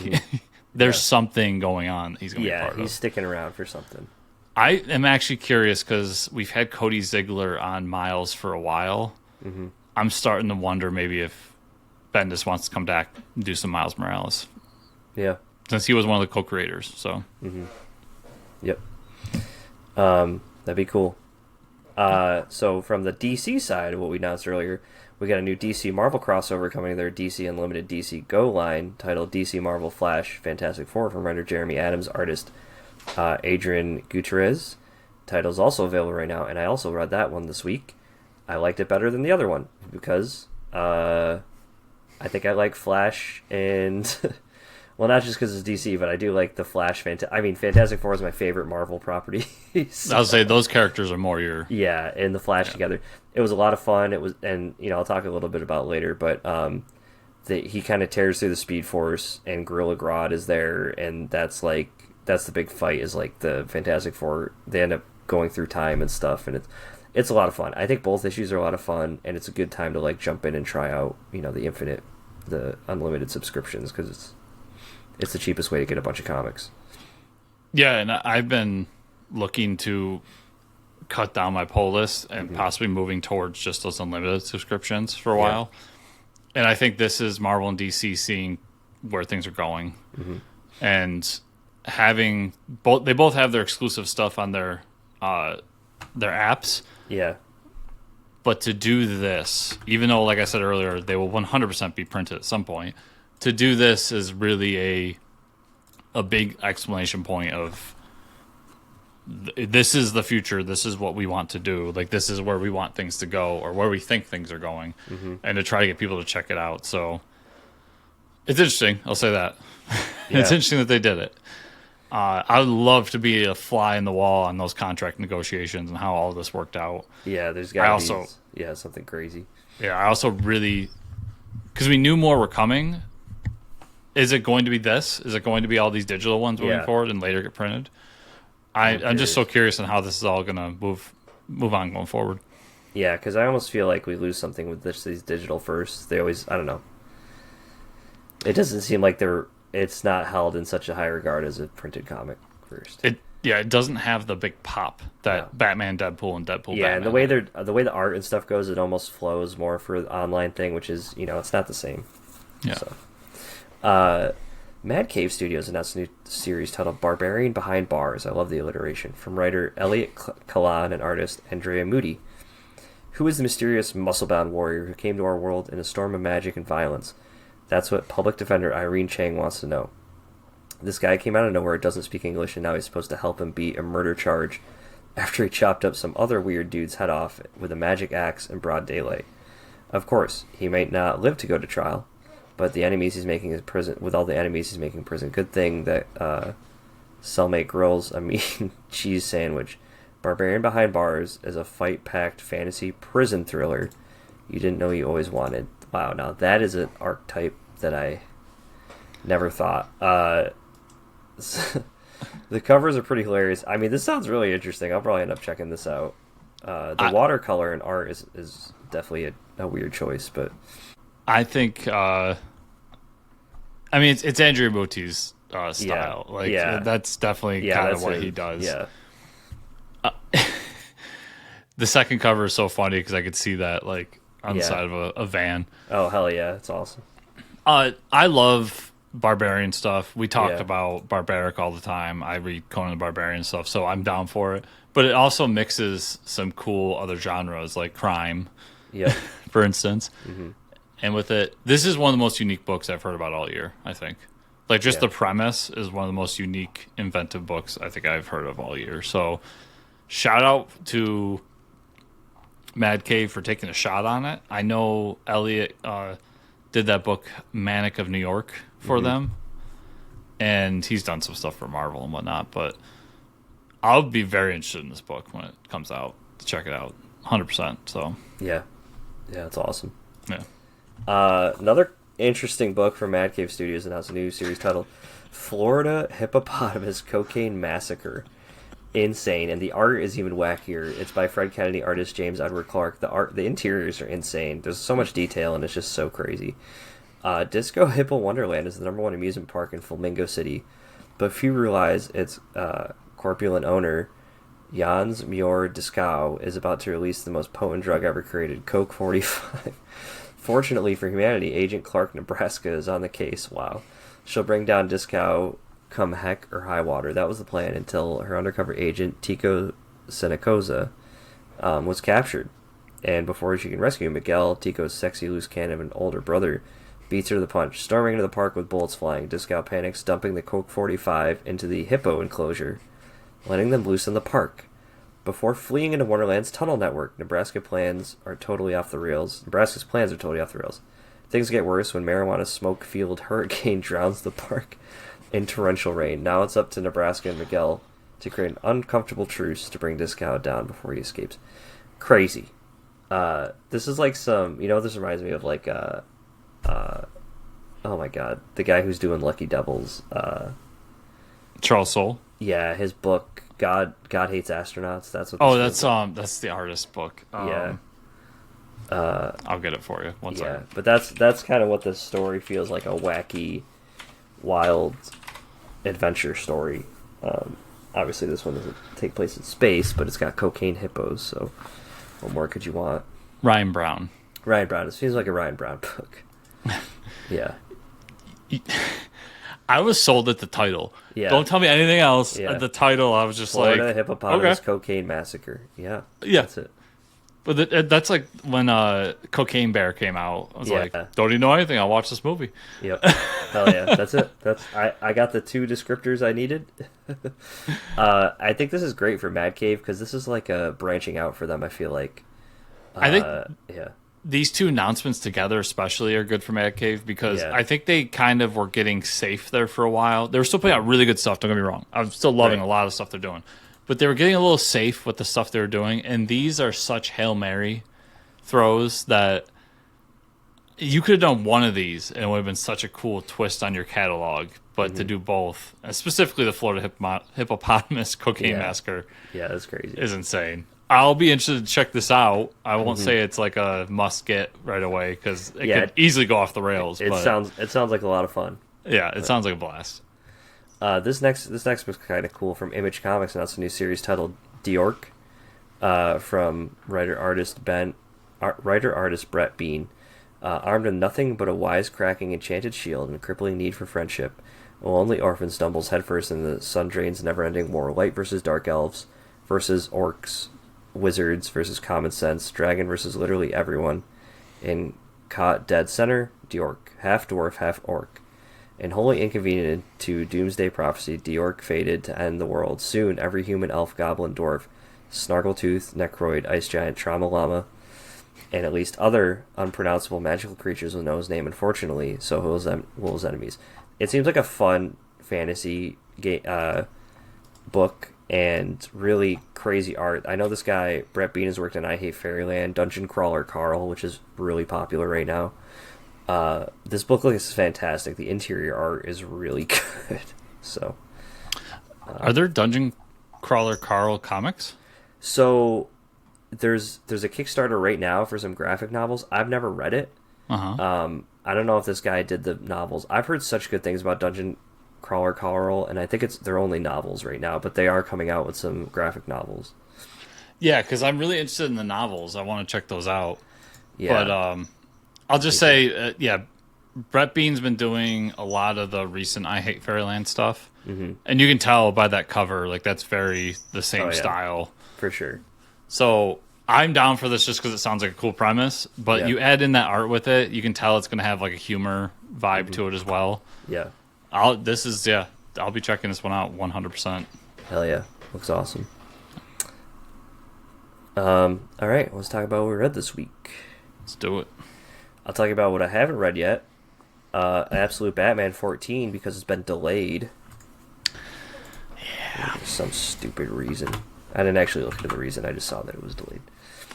there's something going on that he's going to be a part of. Yeah, he's sticking around for something. I am actually curious because we've had Cody Ziegler on Miles for a while. I'm starting to wonder maybe if Bendis wants to come back and do some Miles Morales. Yeah. Since he was one of the co-creators, so. Yep. That'd be cool. So from the DC side of what we announced earlier, we got a new DC Marvel crossover coming to their DC Unlimited DC Go line titled DC Marvel Flash Fantastic Four from writer Jeremy Adams, artist Adrian Gutierrez. Title's also available right now, and I also read that one this week. I liked it better than the other one because I think I like Flash and... Well, not just because it's DC, but I do like the Flash. Fantastic Four is my favorite Marvel property. I'll say those characters are more your... Yeah, and the Flash together. It was a lot of fun. It was, and I'll talk a little bit about it later, but he kind of tears through the Speed Force, and Gorilla Grodd is there, and that's the big fight. Is like the Fantastic Four. They end up going through time and stuff, and it's a lot of fun. I think both issues are a lot of fun, and it's a good time to like jump in and try out the unlimited subscriptions because it's the cheapest way to get a bunch of comics. Yeah, and I've been looking to cut down my pull list and possibly moving towards just those unlimited subscriptions for a while. And I think this is Marvel and DC seeing where things are going. And having they both have their exclusive stuff on their apps. Yeah. But to do this, even though, like I said earlier, they will 100% be printed at some point, to do this is really a big exclamation point of this is the future. This is what we want to do. Like, this is where we want things to go or where we think things are going, and to try to get people to check it out. So it's interesting. I'll say that. It's interesting that they did it. I would love to be a fly in the wall on those contract negotiations and how all this worked out. Yeah, there's got to be something crazy. Yeah, I also really... Because we knew more were coming. Is it going to be this? Is it going to be all these digital ones moving forward and later get printed? I'm just so curious on how this is all going to move on going forward. Yeah, because I almost feel like we lose something with these digital first. They always... I don't know. It doesn't seem like it's not held in such a high regard as a printed comic first. It doesn't have the big pop that Batman, Deadpool, and Deadpool. Yeah, Batman and the way the art and stuff goes, it almost flows more for the online thing, which is it's not the same. Yeah. So, Mad Cave Studios announced a new series titled Barbarian Behind Bars. I love the alliteration. From writer Elliot Kalan and artist Andrea Moody. Who is the mysterious muscle-bound warrior who came to our world in a storm of magic and violence? That's what public defender Irene Chang wants to know. This guy came out of nowhere, doesn't speak English, and now he's supposed to help him beat a murder charge after he chopped up some other weird dude's head off with a magic axe in broad daylight. Of course, he might not live to go to trial, but the enemies he's making in prison, with all the enemies he's making in prison, good thing that cellmate grills a mean cheese sandwich. Barbarian Behind Bars is a fight-packed fantasy prison thriller you didn't know you always wanted. Wow, now that is an archetype that I never thought. The covers are pretty hilarious. I mean, this sounds really interesting. I'll probably end up checking this out. The watercolor and art is definitely a weird choice, but I think I mean it's Andrew Muti's style. That's definitely kind of what he does. Yeah. The second cover is so funny because I could see that like on the side of a van. Oh hell yeah, it's awesome. I love barbarian stuff. We talk about barbaric all the time. I read Conan the Barbarian stuff, so I'm down for it. But it also mixes some cool other genres like crime, for instance. Mm-hmm. And with it, this is one of the most unique books I've heard about all year, I think. Like, just the premise is one of the most unique, inventive books I think I've heard of all year. So, shout out to Mad Cave for taking a shot on it. I know Elliot did that book, Manic of New York, for them. And he's done some stuff for Marvel and whatnot. But I'll be very interested in this book when it comes out to check it out. 100%. So, yeah, it's awesome. Yeah. Another interesting book from Mad Cave Studios announced a new series titled Florida Hippopotamus Cocaine Massacre. Insane, and the art is even wackier. It's by Fred Kennedy, artist James Edward Clark. The interiors are insane. There's so much detail, and it's just so crazy. Disco Hippo Wonderland is the #1 amusement park in Flamingo City, but few realize its corpulent owner, Jans Muir Discow, is about to release the most potent drug ever created, Coke 45. Fortunately for humanity, Agent Clark Nebraska is on the case. Wow. She'll bring down Discow come heck or high water. That was the plan until her undercover agent, Tico Senecoza, was captured. And before she can rescue Miguel, Tico's sexy loose cannon of an older brother, beats her to the punch. Storming into the park with bullets flying, Discow panics, dumping the Coke 45 into the hippo enclosure, letting them loose in the park. Before fleeing into Wonderland's tunnel network, Nebraska's plans are totally off the rails. Things get worse when marijuana smoke-fueled hurricane drowns the park in torrential rain. Now it's up to Nebraska and Miguel to create an uncomfortable truce to bring Discow down before he escapes. Crazy. This is like some... You know, this reminds me of like... oh my god. The guy who's doing Lucky Devils. Charles Soule? Yeah, his book... God Hates Astronauts. That's what. That's the artist book. I'll get it for you. One second. But that's kind of what this story feels like, a wacky, wild adventure story. Obviously, this one doesn't take place in space, but it's got cocaine hippos. So, what more could you want? Ryan Brown. It seems like a Ryan Brown book. Yeah. I was sold at the title. Yeah. Don't tell me anything else. Yeah. At the title, I was just Florida like... Hippopotamus Cocaine Massacre. Yeah. That's it. But that's like when Cocaine Bear came out. I was like, don't even know anything. I'll watch this movie. Yep. Hell yeah. That's it. I got the 2 descriptors I needed. I think this is great for Mad Cave because this is like a branching out for them, I feel like. I think... These 2 announcements together especially are good for Mad Cave because I think they kind of were getting safe there for a while. They were still putting out really good stuff, don't get me wrong. I'm still loving a lot of stuff they're doing. But they were getting a little safe with the stuff they were doing, and these are such Hail Mary throws that you could have done one of these and it would have been such a cool twist on your catalog. But to do both, and specifically the Florida Hippopotamus Cocaine Massacre that's crazy. Is insane. I'll be interested to check this out. I won't say it's like a must get right away because it could easily go off the rails. It sounds like a lot of fun. Yeah, it sounds like a blast. This next book's kind of cool from Image Comics, and that's a new series titled Diorc, from writer artist Brett Bean. Armed with nothing but a wisecracking enchanted shield and a crippling need for friendship, a lonely orphan stumbles headfirst in the Sundrain's never-ending war. Light versus dark elves versus orcs, wizards versus common sense, dragon versus literally everyone. In caught dead center, Diorc, half dwarf, half orc. And wholly inconvenient to doomsday prophecy, Diorc fated to end the world. Soon, every human, elf, goblin, dwarf, Snargletooth, Necroid, Ice Giant, Trauma Llama, and at least other unpronounceable magical creatures will know his name, unfortunately, so will his enemies. It seems like a fun fantasy book. and really crazy art. I know this guy, Brett Bean, has worked in I Hate Fairyland, Dungeon Crawler Carl, which is really popular right now. This book looks fantastic. The interior art is really good. So, are there Dungeon Crawler Carl comics? So there's a Kickstarter right now for some graphic novels. I've never read it. I don't know if this guy did the novels. I've heard such good things about Dungeon Crawler Carl, and I think they're only novels right now, but they are coming out with some graphic novels. Yeah, because I'm really interested in the novels. I want to check those out. Yeah. But I'll just say, Brett Bean's been doing a lot of the recent I Hate Fairyland stuff. Mm-hmm. And you can tell by that cover, like, that's very the same style. For sure. So I'm down for this just because it sounds like a cool premise. But you add in that art with it, you can tell it's going to have, like, a humor vibe to it as well. Yeah. I'll be checking this one out 100%. Hell yeah. Looks awesome. All right, let's talk about what we read this week. Let's do it. I'll talk about what I haven't read yet. Absolute Batman 14, because it's been delayed. Yeah. For some stupid reason. I didn't actually look into the reason, I just saw that it was delayed.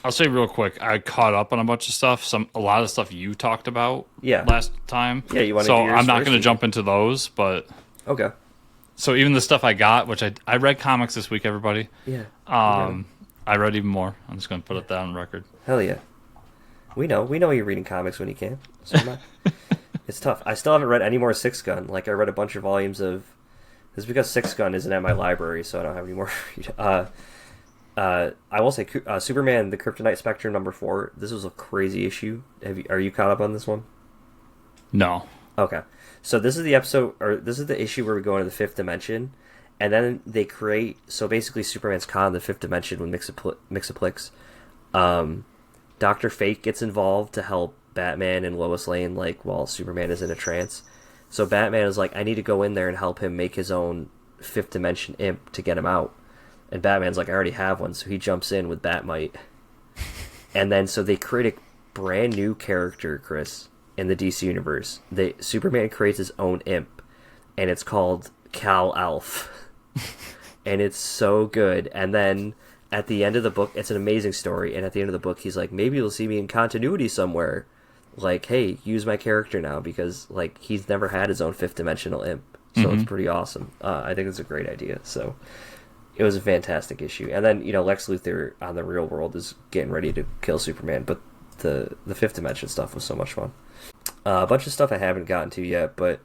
I'll say real quick, I caught up on a bunch of stuff. A lot of stuff you talked about last time. Yeah, you want to So do yours I'm not first? going to jump into those, but... Okay. So even the stuff I got, which I read comics this week, everybody. Yeah. I read even more. I'm just going to put it down on record. Hell yeah. We know you're reading comics when you can. So am I. It's tough. I still haven't read any more Six Gun. Like, I read a bunch of volumes of... This is because Six Gun isn't at my library, so I don't have any more. I will say, Superman, the Kryptonite Spectrum #4. This was a crazy issue. Are you caught up on this one? No. Okay. So this is the episode, or this is the issue where we go into the fifth dimension, and then they create... So basically, Superman's caught in the fifth dimension with Mixaplex. Dr. Fate gets involved to help Batman and Lois Lane, like, while Superman is in a trance. So Batman is like, I need to go in there and help him make his own fifth dimension imp to get him out. And Batman's like, I already have one, so he jumps in with Batmite. And then, so they create a brand new character, Chris, in the DC universe. Superman creates his own imp, and it's called Kal-Elf. And it's so good. And then... At the end of the book, it's an amazing story, and at the end of the book, he's like, maybe you'll see me in continuity somewhere. Like, hey, use my character now, because, like, he's never had his own fifth-dimensional imp. So It's pretty awesome. I think it's a great idea. So it was a fantastic issue. And then, Lex Luthor on the Real World is getting ready to kill Superman, but the fifth dimension stuff was so much fun. A bunch of stuff I haven't gotten to yet, but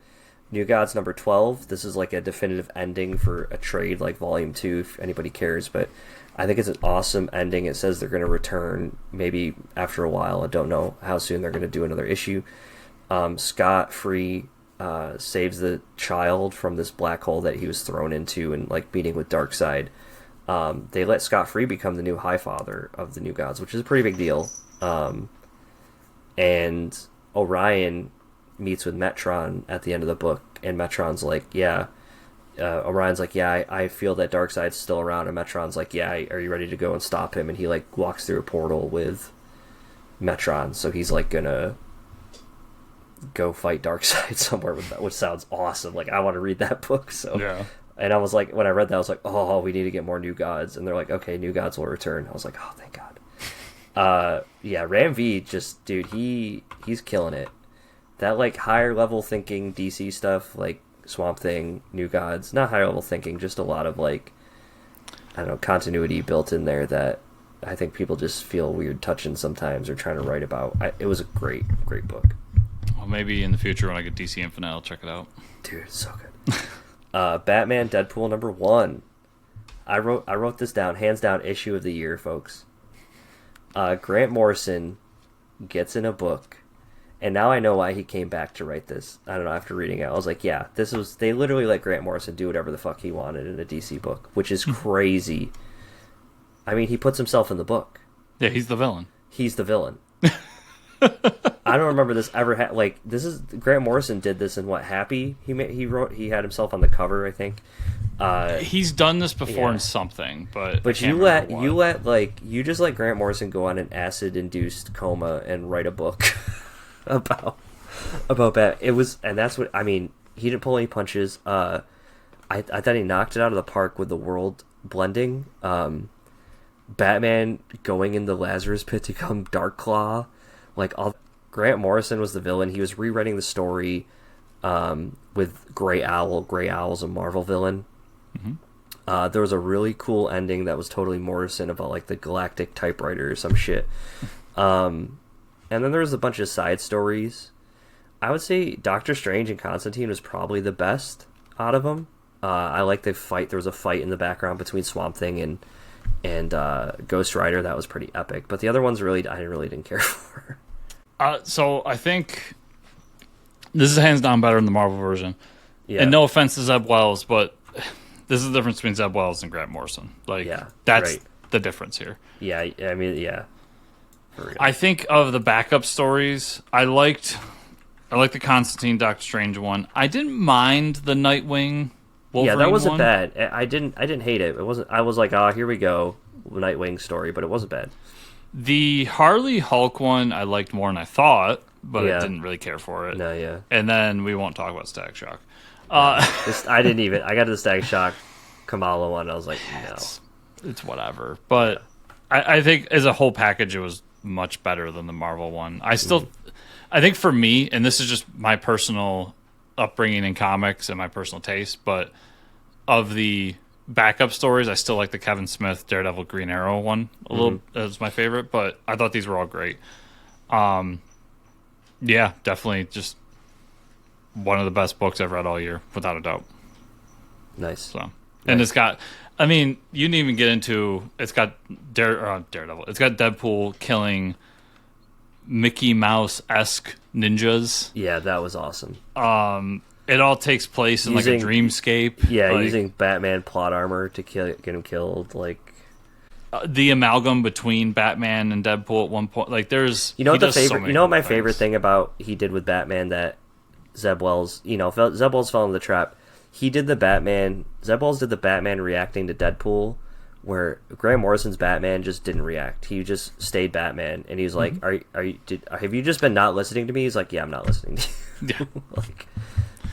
New Gods #12, this is like a definitive ending for a trade, like Volume 2, if anybody cares, but... I think it's an awesome ending. It says they're going to return maybe after a while. I don't know how soon they're going to do another issue. Scott Free saves the child from this black hole that he was thrown into and, like, meeting with Darkseid. They let Scott Free become the new High Father of the New Gods, which is a pretty big deal. And Orion meets with Metron at the end of the book, and Metron's like, yeah... Orion's like, yeah, I feel that Darkseid's still around, and Metron's like, yeah, are you ready to go and stop him? And he, like, walks through a portal with Metron, so he's, like, gonna go fight Darkseid somewhere with that, which sounds awesome. Like, I want to read that book, so... Yeah. And I was like, when I read that, I was like, oh, we need to get more New Gods. And they're like, okay, New Gods will return. I was like, oh, thank God. Yeah, Ram V, just, dude, he's killing it. That, like, higher level thinking DC stuff, like, Swamp Thing, New Gods, not higher level thinking, just a lot of, like, I don't know, continuity built in there that I think people just feel weird touching sometimes or trying to write about. It was a great book. Well, maybe in the future when I get DC Infinite, I'll check it out. Dude, it's so good. Batman Deadpool #1. I wrote this down, hands down, issue of the year, folks. Grant Morrison gets in a book. And now I know why he came back to write this. I don't know, after reading it. I was like, yeah, they literally let Grant Morrison do whatever the fuck he wanted in a DC book, which is crazy. I mean, he puts himself in the book. Yeah, he's the villain. He's the villain. I don't remember this ever Grant Morrison did this in what, Happy? He had himself on the cover, I think. He's done this before in something, but you just let Grant Morrison go on an acid-induced coma and write a book about that. It was, and that's what I mean. He didn't pull any punches. I thought he knocked it out of the park with the world blending. Batman going in the Lazarus Pit to become Dark Claw, like all. Grant Morrison was the villain. He was rewriting the story with Grey Owl. Grey Owl's a Marvel villain. Mm-hmm. There was a really cool ending that was totally Morrison about like the galactic typewriter or some shit. And then there was a bunch of side stories. I would say Doctor Strange and Constantine was probably the best out of them. I like the fight. There was a fight in the background between Swamp Thing and Ghost Rider. That was pretty epic. But the other ones I really didn't care for. So I think this is hands down better than the Marvel version. Yeah. And no offense to Zeb Wells, but this is the difference between Zeb Wells and Grant Morrison. Like, that's the difference here. Yeah, I mean, yeah. I think of the backup stories, I liked the Constantine Doctor Strange one. I didn't mind the Nightwing Wolverine that wasn't one. bad. I didn't hate it. It wasn't. I was like, here we go, Nightwing story, but it wasn't bad. The Harley Hulk one I liked more than I thought, but I didn't really care for it. No, yeah. And then we won't talk about Static Shock. I didn't even. I got to the Static Shock Kamala one. I was like, no. It's whatever. But I think as a whole package, it was much better than the Marvel one. I think for me, and this is just my personal upbringing in comics and my personal taste, but of the backup stories, I still like the Kevin Smith Daredevil Green Arrow one a little as my favorite, but I thought these were all great. Yeah, definitely just one of the best books I've read all year, without a doubt. Nice. So, and it's got, I mean, you didn't even get into, it's got Daredevil. It's got Deadpool killing Mickey Mouse-esque ninjas. Yeah, that was awesome. It all takes place in like a dreamscape. Yeah, using Batman plot armor to get him killed. Like the amalgam between Batman and Deadpool at one point. Like there's, what my favorite thing about he did with Batman that Zeb Wells, Zeb Wells fell into the trap. Zeb Wells did the Batman reacting to Deadpool, where Grant Morrison's Batman just didn't react. He just stayed Batman, and he was like, have you just been not listening to me? He's like, yeah, I'm not listening to you.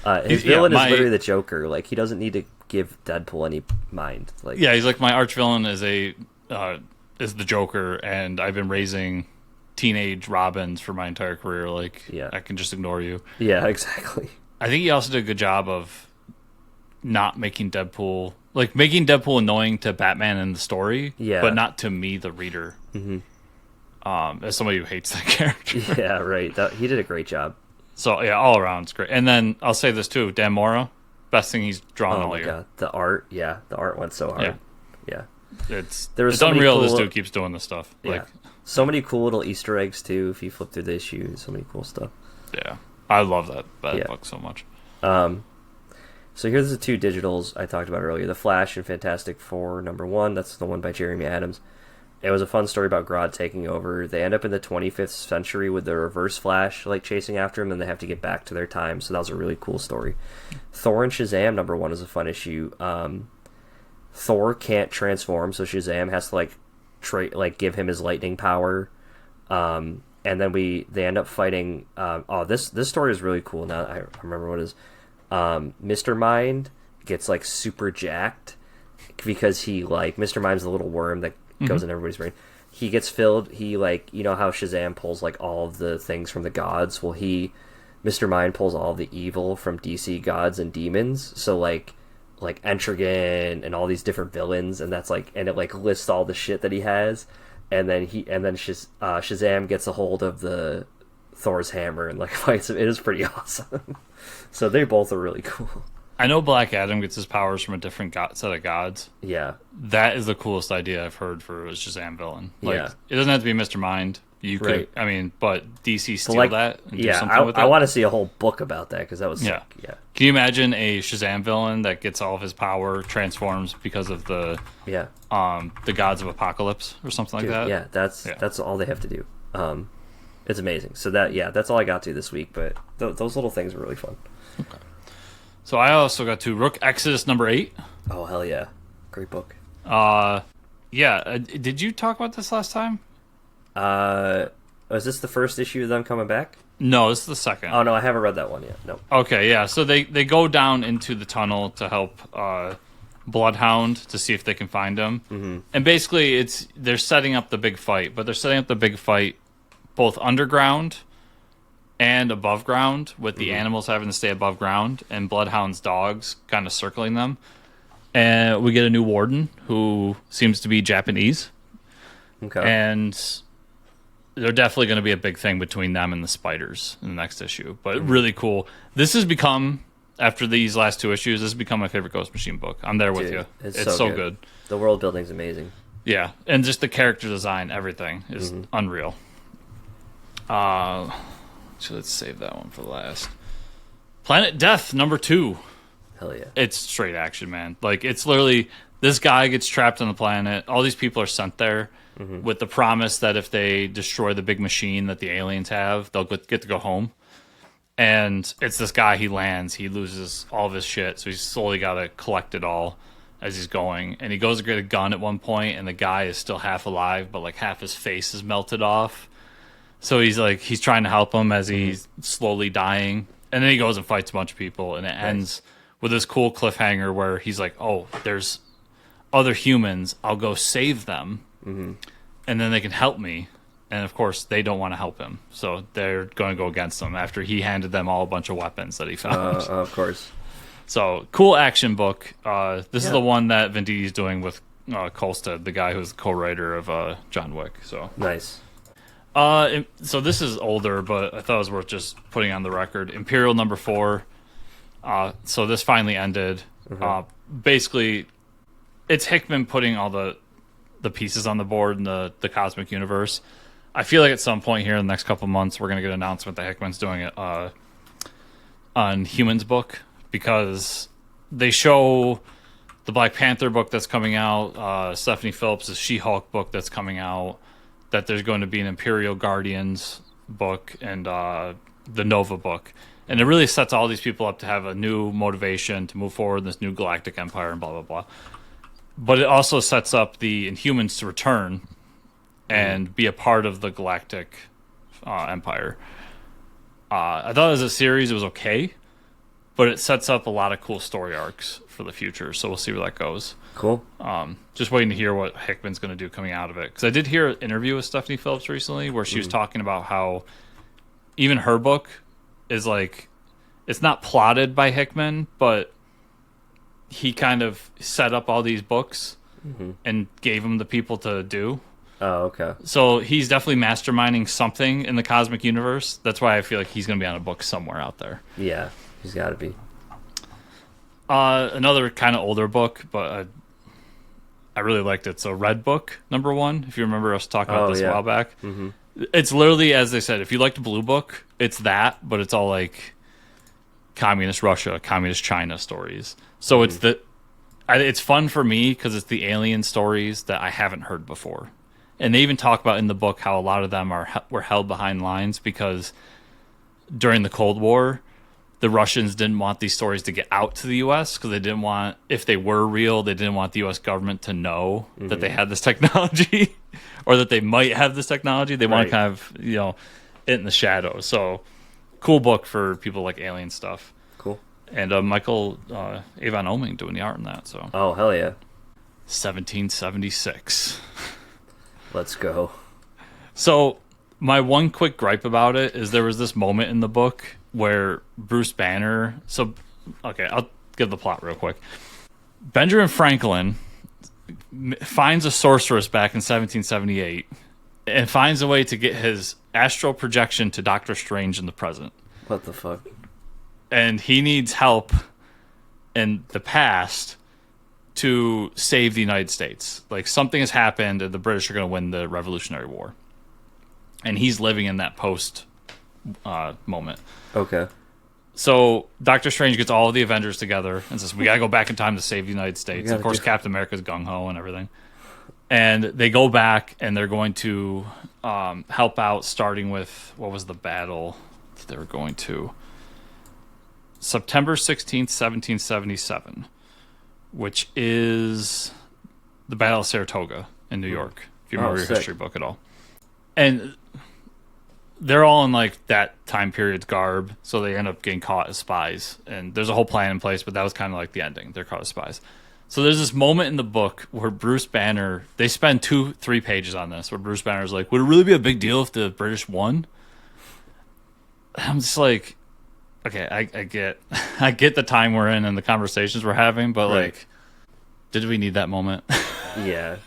Yeah. His villain is literally the Joker. Like, he doesn't need to give Deadpool any mind. Like, yeah, he's like, my arch villain is the Joker, and I've been raising teenage Robins for my entire career. Like, I can just ignore you. Yeah, exactly. I think he also did a good job of not making Deadpool, like making Deadpool annoying to Batman in the story, but not to me, the reader. Mm-hmm. As somebody who hates that character. Yeah, right. He did a great job. So yeah, all around it's great. And then I'll say this too, Dan Mora, best thing he's drawn all year. God. The art went so hard. Yeah. It's unreal. This dude keeps doing this stuff. Yeah. Like, so many cool little Easter eggs too. If you flip through the issue, so many cool stuff. Yeah, I love that book so much. So here's the two digitals I talked about earlier: The Flash and Fantastic Four #1. That's the one by Jeremy Adams. It was a fun story about Grodd taking over. They end up in the 25th century with the Reverse Flash like chasing after him, and they have to get back to their time. So that was a really cool story. Thor and Shazam #1 is a fun issue. Thor can't transform, so Shazam has to give him his lightning power. And then they end up fighting. This story is really cool. Now I remember what it is. Mr. Mind gets like super jacked because Mr. Mind's the little worm that goes in everybody's brain. He gets filled. He how Shazam pulls like all of the things from the gods. Well, Mr. Mind pulls all the evil from DC gods and demons. So like Etrigan and all these different villains, and that's and it lists all the shit that he has. And then Shazam gets a hold of the Thor's hammer and fights him. It is pretty awesome. So they both are really cool. I know Black Adam gets his powers from a different set of gods. Yeah. That is the coolest idea I've heard for a Shazam villain. It doesn't have to be Mr. Mind. You could, but DC steal that and do something with it. I want to see a whole book about that because that was sick. Yeah. Can you imagine a Shazam villain that gets all of his power transforms because of the gods of Apocalypse or something like that? Yeah, that's all they have to do. It's amazing. So that's all I got to this week. But those little things were really fun. Okay. So I also got to Rook Exodus #8. Oh hell yeah, great book. Did you talk about this last time? Is this the first issue of them coming back? No, this is the second. Oh no, I haven't read that one yet. No. Okay, yeah. So they go down into the tunnel to help bloodhound to see if they can find him. Mm-hmm. And basically, they're setting up the big fight, but they're setting up the big fight both underground and above ground, with the animals having to stay above ground and bloodhound's dogs kind of circling them. And we get a new warden who seems to be Japanese. Okay. And they're definitely going to be a big thing between them and the spiders in the next issue. But really cool. This has become, after these last 2 issues, this has become my favorite Ghost Machine book. I'm there with you. It's so good. The world building's amazing. Yeah, and just the character design, everything is unreal. So let's save that one for last. Planet Death, #2. Hell yeah. It's straight action, man. Like, it's literally, this guy gets trapped on the planet. All these people are sent there with the promise that if they destroy the big machine that the aliens have, they'll get to go home. And it's this guy, he lands, he loses all of his shit, so he's slowly got to collect it all as he's going. And he goes to get a gun at one point, and the guy is still half alive, but like half his face is melted off. So he's trying to help him as he's slowly dying. And then he goes and fights a bunch of people, and it ends with this cool cliffhanger where he's like, oh, there's other humans, I'll go save them, and then they can help me. And of course, they don't want to help him, so they're going to go against him after he handed them all a bunch of weapons that he found. Of course. So, cool action book. This is the one that Venditti is doing with Kolstad, the guy who's the co-writer of John Wick. So nice. So this is older, but I thought it was worth just putting on the record. Imperial #4. So this finally ended. Basically, it's Hickman putting all the pieces on the board in the cosmic universe. I feel like at some point here in the next couple months, we're going to get an announcement that Hickman's doing it on Humans book, because they show the Black Panther book that's coming out, Stephanie Phillips' She-Hulk book that's coming out, that there's going to be an Imperial Guardians book and the Nova book. And it really sets all these people up to have a new motivation to move forward in this new galactic empire and blah, blah, blah. But it also sets up the Inhumans to return and be a part of the galactic empire. I thought as a series it was okay, but it sets up a lot of cool story arcs for the future, so we'll see where that goes. Cool. Just waiting to hear what Hickman's going to do coming out of it. Because I did hear an interview with Stephanie Phillips recently where she was talking about how even her book is like, it's not plotted by Hickman, but he kind of set up all these books and gave them the people to do. Oh, okay. So he's definitely masterminding something in the cosmic universe. That's why I feel like he's going to be on a book somewhere out there. Yeah, he's got to be. Another kind of older book, but I really liked it. So Red Book, #1, if you remember us talking about this a while back. It's literally, as they said, if you liked Blue Book, it's that, but it's all like communist Russia, communist China stories. So it's fun for me because it's the alien stories that I haven't heard before. And they even talk about in the book how a lot of them were held behind lines because during the Cold War, the Russians didn't want these stories to get out to the U.S. because they didn't want, if they were real, they didn't want the U.S. government to know that they had this technology or that they might have this technology. They want to kind of, it in the shadows. So, cool book for people like alien stuff. Cool. And Michael Avon Oeming doing the art in that. So. Oh, hell yeah. 1776. Let's go. So, my one quick gripe about it is there was this moment in the book where Bruce Banner... So, okay, I'll give the plot real quick. Benjamin Franklin finds a sorceress back in 1778 and finds a way to get his astral projection to Doctor Strange in the present. What the fuck? And he needs help in the past to save the United States. Like, something has happened and the British are going to win the Revolutionary War. And he's living in that post moment. Okay. So Doctor Strange gets all of the Avengers together and says, we got to go back in time to save the United States. Of course, Captain America's gung-ho and everything. And they go back and they're going to help out, starting with, what was the battle that they were going to? September 16th, 1777, which is the Battle of Saratoga in New York, if you remember your history book at all. And they're all in like that time period's garb, so they end up getting caught as spies. And there's a whole plan in place, but that was kind of like the ending. They're caught as spies. So there's this moment in the book where Bruce Banner, they spend 2-3 pages on this, where Bruce Banner's like, would it really be a big deal if the British won? I'm just like, okay, I get the time we're in and the conversations we're having, but like, did we need that moment? Yeah.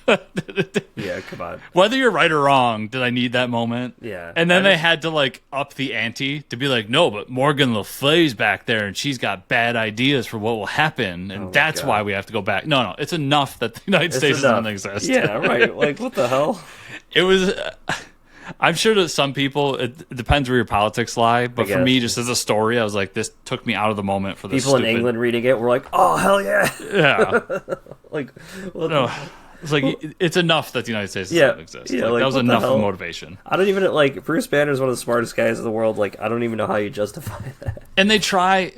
Yeah, come on. Whether you're right or wrong, did I need that moment? Yeah. And then they had to like up the ante to be like, no, but Morgan Le Fay's back there and she's got bad ideas for what will happen, and that's why we have to go back. No, it's enough that the United States doesn't exist. Yeah, right. Like, what the hell? It was. I'm sure that some people, it depends where your politics lie, but for me, just as a story, I was like, this took me out of the moment for this people in England reading it were like, oh, hell yeah. Yeah. Like, no. It's like, it's enough that the United States doesn't exist. Yeah, like, that was enough of motivation. I don't even, like, Bruce Banner's one of the smartest guys in the world. Like, I don't even know how you justify that. And they try,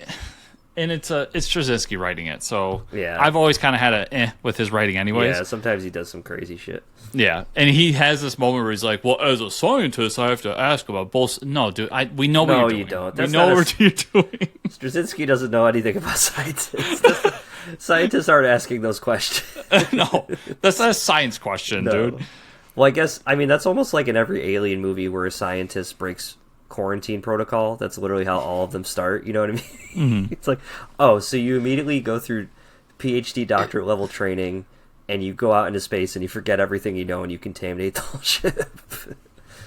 and it's Straczynski writing it, so yeah. I've always kind of had a with his writing anyways. Yeah, sometimes he does some crazy shit. Yeah, and he has this moment where he's like, well, as a scientist, I have to ask about both. No, dude, we know what you're doing. No, you don't. We know what you're doing. Straczynski doesn't know anything about scientists. Scientists aren't asking those questions. No, that's not a science question, dude. Well, I guess, I mean, that's almost like in every Alien movie where a scientist breaks quarantine protocol. That's literally how all of them start. You know what I mean? Mm-hmm. It's like, oh, so you immediately go through PhD doctorate level training, and you go out into space and you forget everything you know and you contaminate the whole ship.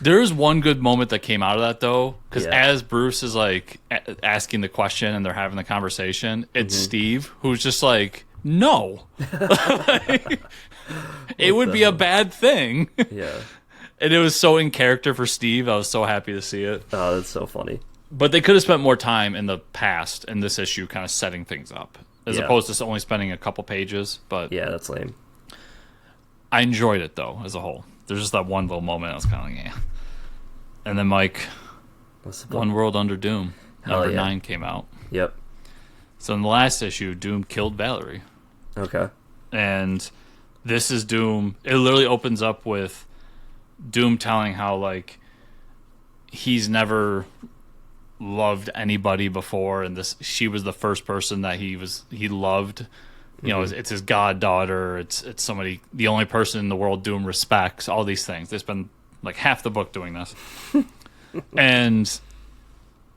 There is one good moment that came out of that, though, because as Bruce is like asking the question and they're having the conversation, it's Steve who's just like, no. It would be a bad thing. Yeah. And it was so in character for Steve. I was so happy to see it. Oh, that's so funny. But they could have spent more time in the past in this issue kind of setting things up, as opposed to only spending a couple pages. But yeah, that's lame. I enjoyed it, though, as a whole. There's just that one little moment I was kind of like, yeah. And then, Mike, One World Under Doom, number 9 came out. Yep. So in the last issue, Doom killed Valerie. Okay. And this is Doom. It literally opens up with Doom telling how, like, he's never loved anybody before, and she was the first person that he loved. You know, it's his goddaughter. It's somebody, the only person in the world Doom respects. All these things. They spend like half the book doing this, and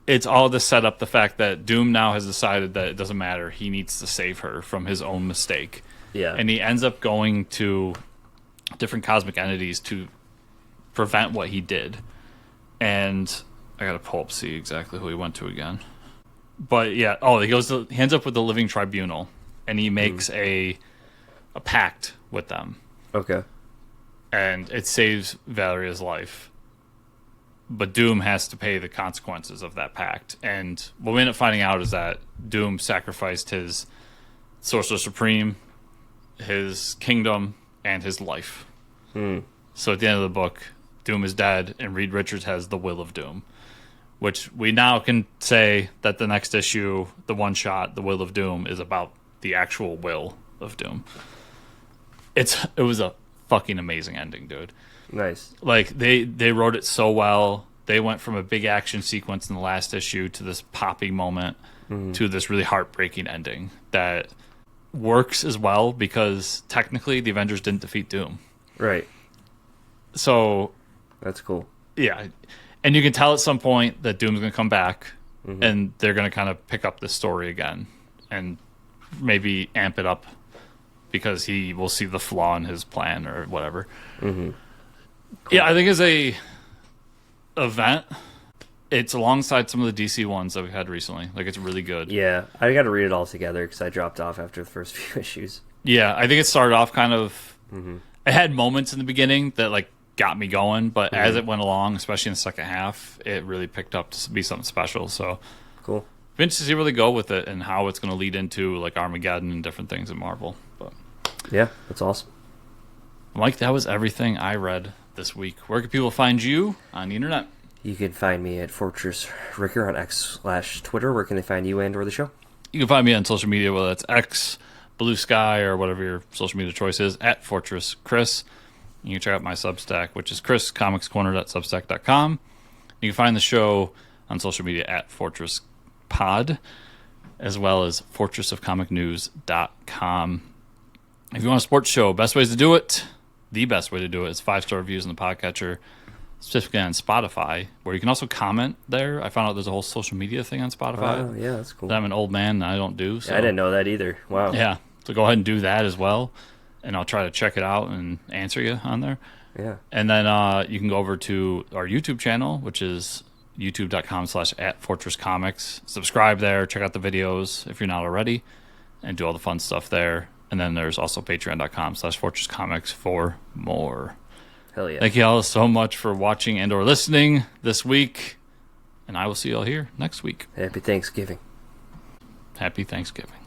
it's all to set up the fact that Doom now has decided that it doesn't matter. He needs to save her from his own mistake. Yeah, and he ends up going to different cosmic entities to prevent what he did. And I gotta pull up see exactly who he went to again. But yeah, he ends up with the Living Tribunal. And he makes a pact with them. Okay. And it saves Valeria's life. But Doom has to pay the consequences of that pact. And what we end up finding out is that Doom sacrificed his Sorcerer Supreme, his kingdom, and his life. So at the end of the book, Doom is dead, and Reed Richards has the Will of Doom. Which we now can say that the next issue, the one-shot, the Will of Doom, is about the actual will of Doom. It was a fucking amazing ending, dude. Nice. Like they wrote it so well. They went from a big action sequence in the last issue to this poppy moment to this really heartbreaking ending that works as well because technically the Avengers didn't defeat Doom. Right. So that's cool. Yeah. And you can tell at some point that Doom's going to come back and they're going to kind of pick up this story again and maybe amp it up because he will see the flaw in his plan or whatever. Cool. Yeah, I think as a event, it's alongside some of the DC ones that we've had recently. Like, it's really good. Yeah, I got to read it all together because I dropped off after the first few issues. Yeah, I think it started off kind of... It had moments in the beginning that, like, got me going, but as it went along, especially in the second half, it really picked up to be something special, so... Cool. I'm interested to see where they go with it and how it's going to lead into like Armageddon and different things in Marvel. But yeah, that's awesome. Mike, that was everything I read this week. Where can people find you on the internet? You can find me at Fortress Ricker on X/Twitter. Where can they find you and or the show? You can find me on social media, whether that's X, Blue Sky, or whatever your social media choice is, at Fortress Chris. You can check out my Substack, which is chriscomicscorner.substack.com. You can find the show on social media at Fortress Pod, as well as fortressofcomicnews.com. If you want a sports show, best ways to do it, the best way to do it is 5-star reviews in the podcatcher, specifically on Spotify, where you can also comment there. I found out there's a whole social media thing on Spotify. Oh, yeah, that's cool. That I'm an old man and I don't do. So. Yeah, I didn't know that either. Wow. Yeah, so go ahead and do that as well, and I'll try to check it out and answer you on there. Yeah. And then you can go over to our YouTube channel, which is youtube.com/@FortressComics. Subscribe there, check out the videos if you're not already, and do all the fun stuff there. And then there's also patreon.com/FortressComics for more. Hell yeah. Thank you all so much for watching and or listening this week. And I will see you all here next week. Happy Thanksgiving. Happy Thanksgiving.